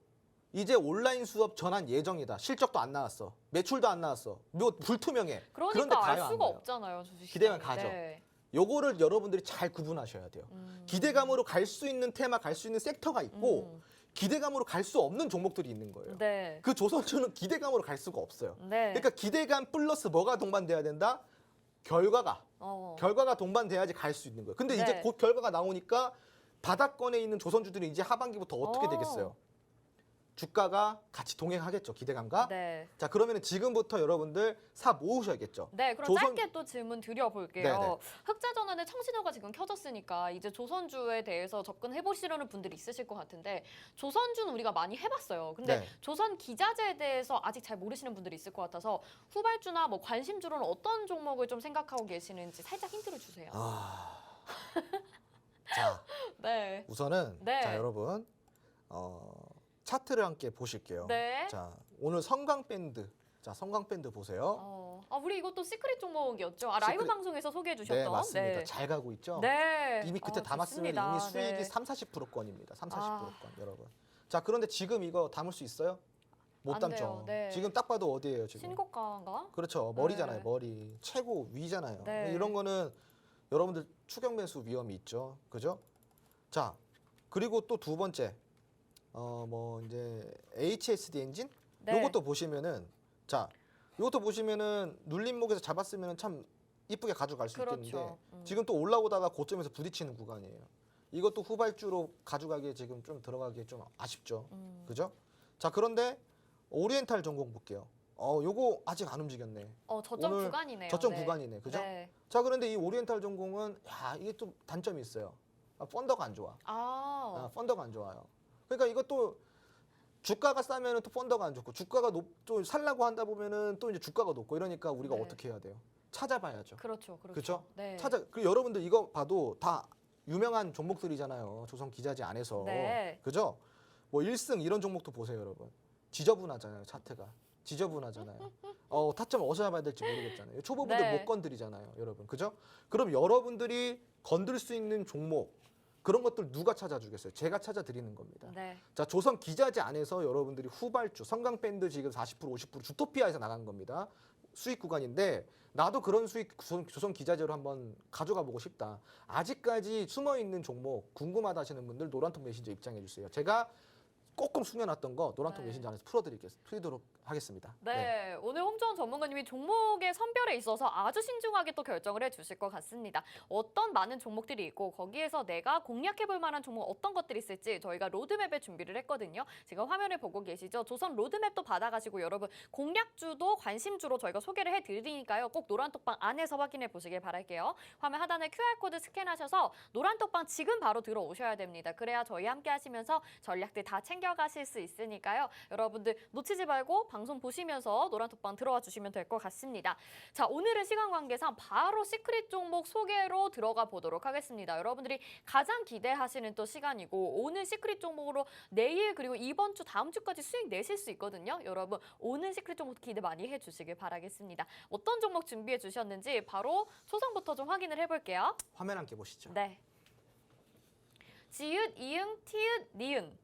이제 온라인 수업 전환 예정이다. 실적도 안 나왔어. 매출도 안 나왔어. 뭐 불투명해. 그런데 그러니까 알 가요, 안 수가 가요? 없잖아요, 주식. 기대면 가죠. 네. 요거를 여러분들이 잘 구분하셔야 돼요. 기대감으로 갈 수 있는 테마, 갈 수 있는 섹터가 있고 기대감으로 갈 수 없는 종목들이 있는 거예요. 네. 그 조선주는 기대감으로 갈 수가 없어요. 네. 그러니까 기대감 플러스 뭐가 동반돼야 된다? 결과가. 결과가 동반돼야지 갈 수 있는 거예요. 근데 네. 이제 곧 결과가 나오니까 바닥권에 있는 조선주들이 이제 하반기부터 어떻게 되겠어요? 주가가 같이 동행하겠죠. 기대감과. 네. 자, 그러면 지금부터 여러분들 사 모으셔야겠죠. 네, 그럼 조선- 짧게 또 질문 드려볼게요. 네네. 흑자전환의 청신호가 지금 켜졌으니까 이제 조선주에 대해서 접근해보시려는 분들이 있으실 것 같은데 조선주는 우리가 많이 해봤어요. 근데 네. 조선 기자재에 대해서 아직 잘 모르시는 분들이 있을 것 같아서 후발주나 뭐 관심주로는 어떤 종목을 좀 생각하고 계시는지 살짝 힌트를 주세요. 자, 네. 우선은 네. 자, 여러분 차트를 함께 보실게요. 네. 자, 오늘 성광밴드. 자, 성광밴드 보세요. 우리 이것도 시크릿 종목이었죠. 라이브 시크릿- 방송에서 소개해 주셨던. 네, 맞습니다. 잘 가고 있죠? 네. 이미 그때 담았으면 좋습니다. 이미 수익이 네. 30-40%권입니다. 30-40%권, 여러분. 자, 그런데 지금 이거 담을 수 있어요? 못 안 담죠. 돼요. 네. 지금 딱 봐도 어디예요, 지금? 신고가인가? 그렇죠. 머리잖아요, 네. 머리. 최고 위잖아요. 네. 이런 거는 여러분들 추격 매수 위험이 있죠. 그죠? 자, 그리고 또 두 번째. 뭐 이제 HSD 엔진? 네. 요것도 보시면은 자, 요것도 보시면은 눌림목에서 잡았으면은 참 이쁘게 가져갈 수 있겠는데 그렇죠. 지금 또 올라오다가 고점에서 부딪히는 구간이에요. 이것도 후발주로 가져가기에 지금 좀 들어가기에 좀 아쉽죠. 그죠? 자, 그런데 오리엔탈 전공 볼게요. 요거 아직 안 움직였네. 저점 오늘 구간이네요. 저점 네. 구간이네. 그죠? 네. 자, 그런데 이 오리엔탈 전공은 야, 이게 또 단점이 있어요. 펀더가 안 좋아. 펀더가 안 좋아요. 그러니까 이것도 주가가 싸면은 또 펀더가 안 좋고 주가가 또 살라고 한다 보면은 또 이제 주가가 높고 이러니까 우리가 네. 어떻게 해야 돼요? 찾아봐야죠. 그렇죠. 그렇죠? 네. 그 여러분들 이거 봐도 다 유명한 종목들이잖아요. 조선 기자재 안에서. 네. 그죠? 뭐 1승 이런 종목도 보세요, 여러분. 지저분하잖아요, 차트가. 지저분하잖아요. 타점 어디서 잡아야 될지 모르겠잖아요. 초보분들 네. 못 건드리잖아요, 여러분. 그죠? 그럼 여러분들이 건들 수 있는 종목 그런 것들 누가 찾아주겠어요? 제가 찾아드리는 겁니다. 네. 자, 조선 기자재 안에서 여러분들이 후발주, 성강밴드 지금 40% 50% 주토피아에서 나간 겁니다. 수익 구간인데 나도 그런 수익 조선 기자재로 한번 가져가 보고 싶다. 아직까지 숨어 있는 종목 궁금하다 하시는 분들 노란톡 메신저 입장해 주세요. 제가 조금 숨겨놨던 거 노란톡 네. 메신저 안에서 풀도록 하겠습니다. 네, 오늘 홍정원 전문가님이 종목의 선별에 있어서 아주 신중하게 또 결정을 해주실 것 같습니다. 어떤 많은 종목들이 있고 거기에서 내가 공략해볼 만한 종목 어떤 것들이 있을지 저희가 로드맵에 준비를 했거든요. 지금 화면을 보고 계시죠? 조선 로드맵도 받아가시고 여러분 공략주도 관심주로 저희가 소개를 해드리니까요. 꼭 노란톡방 안에서 확인해 보시길 바랄게요. 화면 하단에 QR코드 스캔하셔서 노란톡방 지금 바로 들어오셔야 됩니다. 그래야 저희 함께 하시면서 전략들 다 챙겨가실 수 있으니까요. 여러분들 놓치지 말고 방송 보시면서 노란톡방 들어와 주시면 될 것 같습니다. 자, 오늘은 시간 관계상 바로 시크릿 종목 소개로 들어가 보도록 하겠습니다. 여러분들이 가장 기대하시는 또 시간이고 오늘 시크릿 종목으로 내일 그리고 이번 주 다음 주까지 수익 내실 수 있거든요. 여러분 오늘 시크릿 종목 기대 많이 해주시길 바라겠습니다. 어떤 종목 준비해 주셨는지 바로 초성부터 좀 확인을 해볼게요. 화면 함께 보시죠. 네. 지읒, 이응, 티읒, 니은.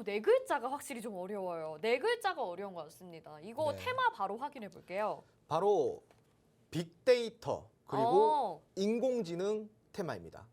네 글자가 확실히 좀 어려워요. 네 글자가 어려운 것 같습니다. 이거 네. 테마 바로 확인해 볼게요. 바로 빅데이터 그리고 인공지능 테마입니다.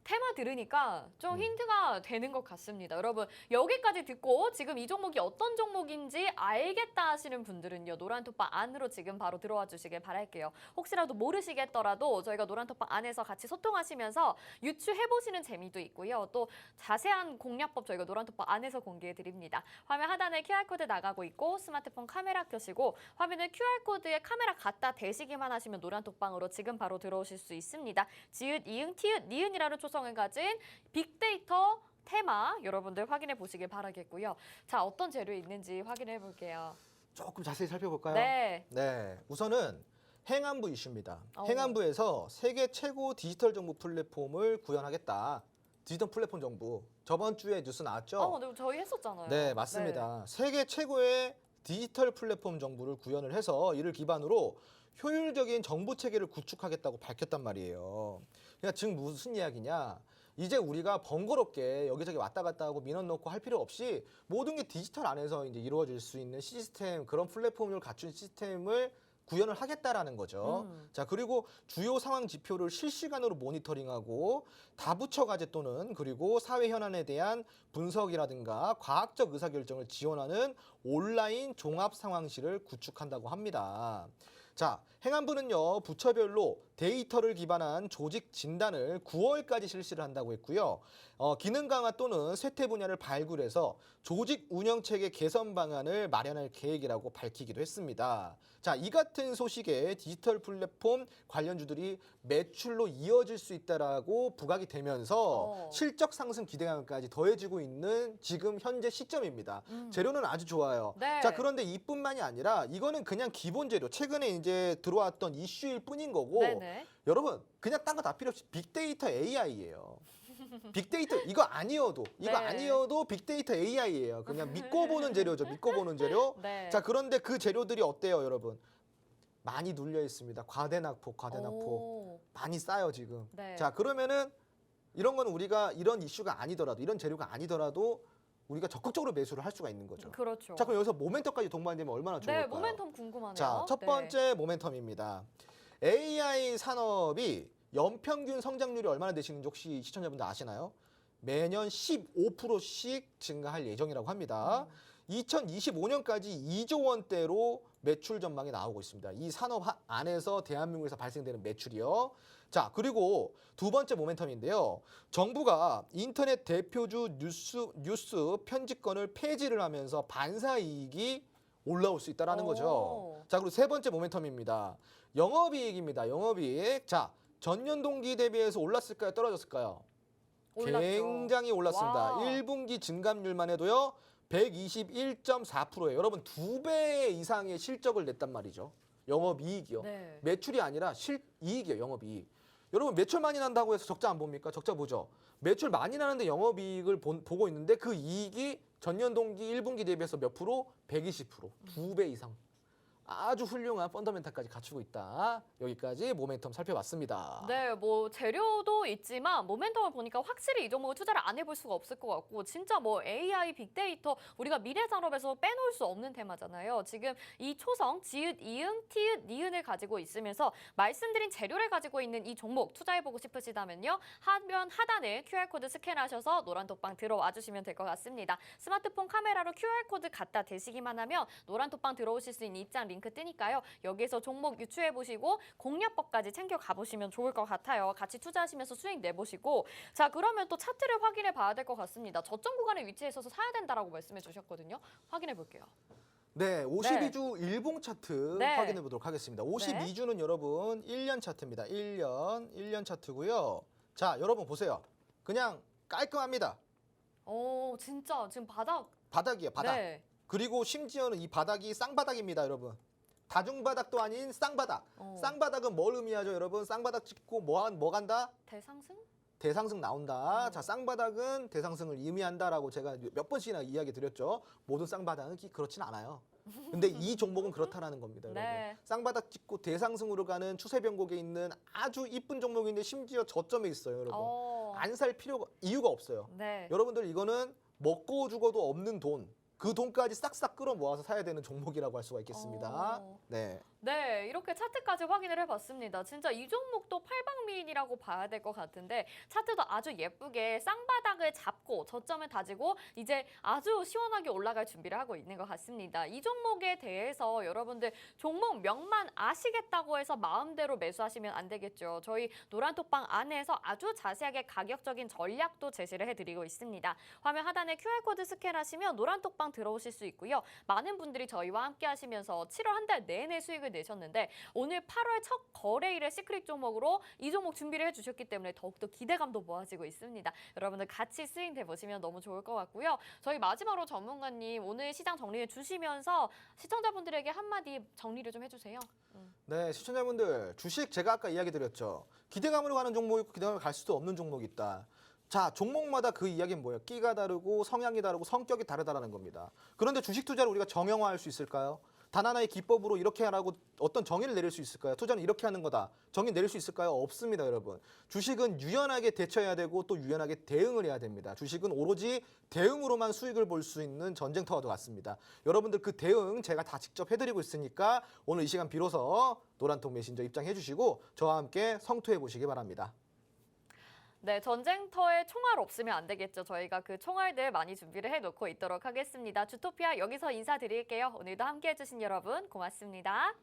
테마 들으니까 좀 힌트가 되는 것 같습니다. 여러분 여기까지 듣고 지금 이 종목이 어떤 종목인지 알겠다 하시는 분들은요. 노란톡방 안으로 지금 바로 들어와 주시길 바랄게요. 혹시라도 모르시겠더라도 저희가 노란톡방 안에서 같이 소통하시면서 유추해보시는 재미도 있고요. 또 자세한 공략법 저희가 노란톡방 안에서 공개해드립니다. 화면 하단에 QR코드 나가고 있고 스마트폰 카메라 켜시고 화면을 QR코드에 카메라 갖다 대시기만 하시면 노란톡방으로 지금 바로 들어오실 수 있습니다. 지읒, 이응, 티읒, 니은이라는 초성을 가진 빅데이터 테마 여러분들 확인해 보시길 바라겠고요. 자, 어떤 재료 있는지 확인해 볼게요. 조금 자세히 살펴볼까요? 네. 네, 우선은 행안부 이슈입니다. 어. 행안부에서 세계 최고 디지털 정부 플랫폼을 구현하겠다. 디지털 플랫폼 정부. 저번 주에 뉴스 나왔죠? 네, 저희 했었잖아요. 네, 맞습니다. 세계 최고의 디지털 플랫폼 정부를 구현을 해서 이를 기반으로 효율적인 정부 체계를 구축하겠다고 밝혔단 말이에요. 그러니까 즉 무슨 이야기냐? 이제 우리가 번거롭게 여기저기 왔다 갔다 하고 민원 넣고 할 필요 없이 모든 게 디지털 안에서 이제 이루어질 수 있는 시스템, 그런 플랫폼을 갖춘 시스템을 구현을 하겠다라는 거죠. 자, 그리고 주요 상황 지표를 실시간으로 모니터링하고 다부처 과제 또는 그리고 사회 현안에 대한 분석이라든가 과학적 의사결정을 지원하는 온라인 종합 상황실을 구축한다고 합니다. 자, 행안부는요, 부처별로 데이터를 기반한 조직 진단을 9월까지 실시를 한다고 했고요. 기능 강화 또는 쇠퇴 분야를 발굴해서 조직 운영 체계 개선 방안을 마련할 계획이라고 밝히기도 했습니다. 자, 이 같은 소식에 디지털 플랫폼 관련주들이 매출로 이어질 수 있다라고 부각이 되면서 실적 상승 기대감까지 더해지고 있는 지금 현재 시점입니다. 재료는 아주 좋아요. 네. 자, 그런데 이뿐만이 아니라 이거는 그냥 기본 재료, 최근에 이제 들어왔던 이슈일 뿐인 거고 네네. 여러분 그냥 딴 거 다 필요 없이 빅데이터 AI예요. 빅데이터 이거 아니어도 네. 빅데이터 AI예요. 그냥 믿고 보는 재료죠. 믿고 보는 재료. 네. 자, 그런데 그 재료들이 어때요, 여러분? 많이 눌려 있습니다. 과대낙폭. 많이 쌓여 지금. 네. 자, 그러면은 이런 거는 우리가 이런 이슈가 아니더라도 이런 재료가 아니더라도 우리가 적극적으로 매수를 할 수가 있는 거죠. 그렇죠. 자, 그럼 여기서 모멘텀까지 동반되면 얼마나 좋을까요? 네, 모멘텀 궁금하네요. 자, 첫 번째 모멘텀입니다. AI 산업이 연평균 성장률이 얼마나 되시는지 혹시 시청자분들 아시나요? 매년 15%씩 증가할 예정이라고 합니다. 2025년까지 2조 원대로 매출 전망이 나오고 있습니다. 이 산업 안에서 대한민국에서 발생되는 매출이요. 자, 그리고 두 번째 모멘텀인데요. 정부가 인터넷 대표주 뉴스 편집권을 폐지를 하면서 반사 이익이 올라올 수 있다라는 거죠. 자, 그리고 세 번째 모멘텀입니다. 영업이익입니다. 영업이익. 자, 전년 동기 대비해서 올랐을까요? 떨어졌을까요? 올랐죠. 굉장히 올랐습니다. 와. 1분기 증감률만 해도요. 121.4%예요. 여러분 2배 이상의 실적을 냈단 말이죠. 영업이익이요. 네. 매출이 아니라 실이익이에요. 영업이익. 여러분 매출 많이 난다고 해서 적자 안 봅니까? 적자 보죠. 매출 많이 나는데 영업이익을 보고 있는데 그 이익이 전년 동기 1분기 대비해서 몇 프로? 120%. 2배 이상. 아주 훌륭한 펀더멘탈까지 갖추고 있다. 여기까지 모멘텀 살펴봤습니다. 네, 뭐 재료도 있지만 모멘텀을 보니까 확실히 이 종목을 투자를 안 해볼 수가 없을 것 같고 진짜 뭐 AI, 빅데이터 우리가 미래 산업에서 빼놓을 수 없는 테마잖아요. 지금 이 초성, 지읒, 이응, 티읒, 니은을 가지고 있으면서 말씀드린 재료를 가지고 있는 이 종목 투자해보고 싶으시다면요. 화면 하단에 QR코드 스캔하셔서 노란톡방 들어와 주시면 될 것 같습니다. 스마트폰 카메라로 QR코드 갖다 대시기만 하면 노란톡방 들어오실 수 있는 입장 링크 뜨니까요. 여기에서 종목 유추해보시고 공략법까지 챙겨 가보시면 좋을 것 같아요. 같이 투자하시면서 수익 내보시고 자, 그러면 또 차트를 확인해 봐야 될 것 같습니다. 저점 구간에 위치해 있어서 사야 된다라고 말씀해 주셨거든요. 확인해 볼게요. 네, 52주 일봉 차트 네. 확인해 보도록 하겠습니다. 52주는 여러분 1년 차트입니다. 1년 차트고요. 자, 여러분 보세요. 그냥 깔끔합니다. 오, 진짜 지금 바닥이에요, 바닥. 네. 그리고 심지어는 이 바닥이 쌍바닥입니다, 여러분. 다중바닥도 아닌 쌍바닥. 쌍바닥은 뭘 의미하죠, 여러분? 쌍바닥 찍고 뭐 간다? 대상승? 대상승 나온다. 자, 쌍바닥은 대상승을 의미한다라고 제가 몇 번씩이나 이야기 드렸죠. 모든 쌍바닥은 그렇진 않아요. 근데 이 종목은 그렇다라는 겁니다, 여러분. 네. 쌍바닥 찍고 대상승으로 가는 추세 변곡에 있는 아주 이쁜 종목인데 심지어 저점에 있어요, 여러분. 안 살 이유가 없어요. 네. 여러분들 이거는 먹고 죽어도 없는 돈. 그 돈까지 싹싹 끌어모아서 사야 되는 종목이라고 할 수가 있겠습니다. 네. 네, 이렇게 차트까지 확인을 해봤습니다. 진짜 이 종목도 팔방미인이라고 봐야 될 것 같은데 차트도 아주 예쁘게 쌍바닥을 잡고 저점을 다지고 이제 아주 시원하게 올라갈 준비를 하고 있는 것 같습니다. 이 종목에 대해서 여러분들 종목명만 아시겠다고 해서 마음대로 매수하시면 안 되겠죠. 저희 노란톡방 안에서 아주 자세하게 가격적인 전략도 제시를 해드리고 있습니다. 화면 하단에 QR코드 스캔하시면 노란톡방 들어오실 수 있고요. 많은 분들이 저희와 함께 하시면서 7월 한 달 내내 수익을 내셨는데 오늘 8월 첫 거래일의 시크릿 종목으로 이 종목 준비를 해주셨기 때문에 더욱더 기대감도 모아지고 있습니다. 여러분들 같이 스윙 돼보시면 너무 좋을 것 같고요. 저희 마지막으로 전문가님 오늘 시장 정리해 주시면서 시청자분들에게 한마디 정리를 좀 해주세요. 네, 시청자분들 주식 제가 아까 이야기 드렸죠. 기대감으로 가는 종목이 있고 기대감으로 갈 수도 없는 종목이 있다. 자, 종목마다 그 이야기는 뭐예요? 끼가 다르고 성향이 다르고 성격이 다르다라는 겁니다. 그런데 주식 투자를 우리가 정형화할 수 있을까요? 단 하나의 기법으로 이렇게 하라고 어떤 정의를 내릴 수 있을까요? 투자는 이렇게 하는 거다. 정의 내릴 수 있을까요? 없습니다, 여러분. 주식은 유연하게 대처해야 되고 또 유연하게 대응을 해야 됩니다. 주식은 오로지 대응으로만 수익을 볼 수 있는 전쟁터와도 같습니다. 여러분들 그 대응 제가 다 직접 해드리고 있으니까 오늘 이 시간 비로소 노란톡 메신저 입장해 주시고 저와 함께 성투해 보시기 바랍니다. 네, 전쟁터에 총알 없으면 안 되겠죠. 저희가 그 총알들 많이 준비를 해놓고 있도록 하겠습니다. 주토피아 여기서 인사드릴게요. 오늘도 함께해 주신 여러분 고맙습니다.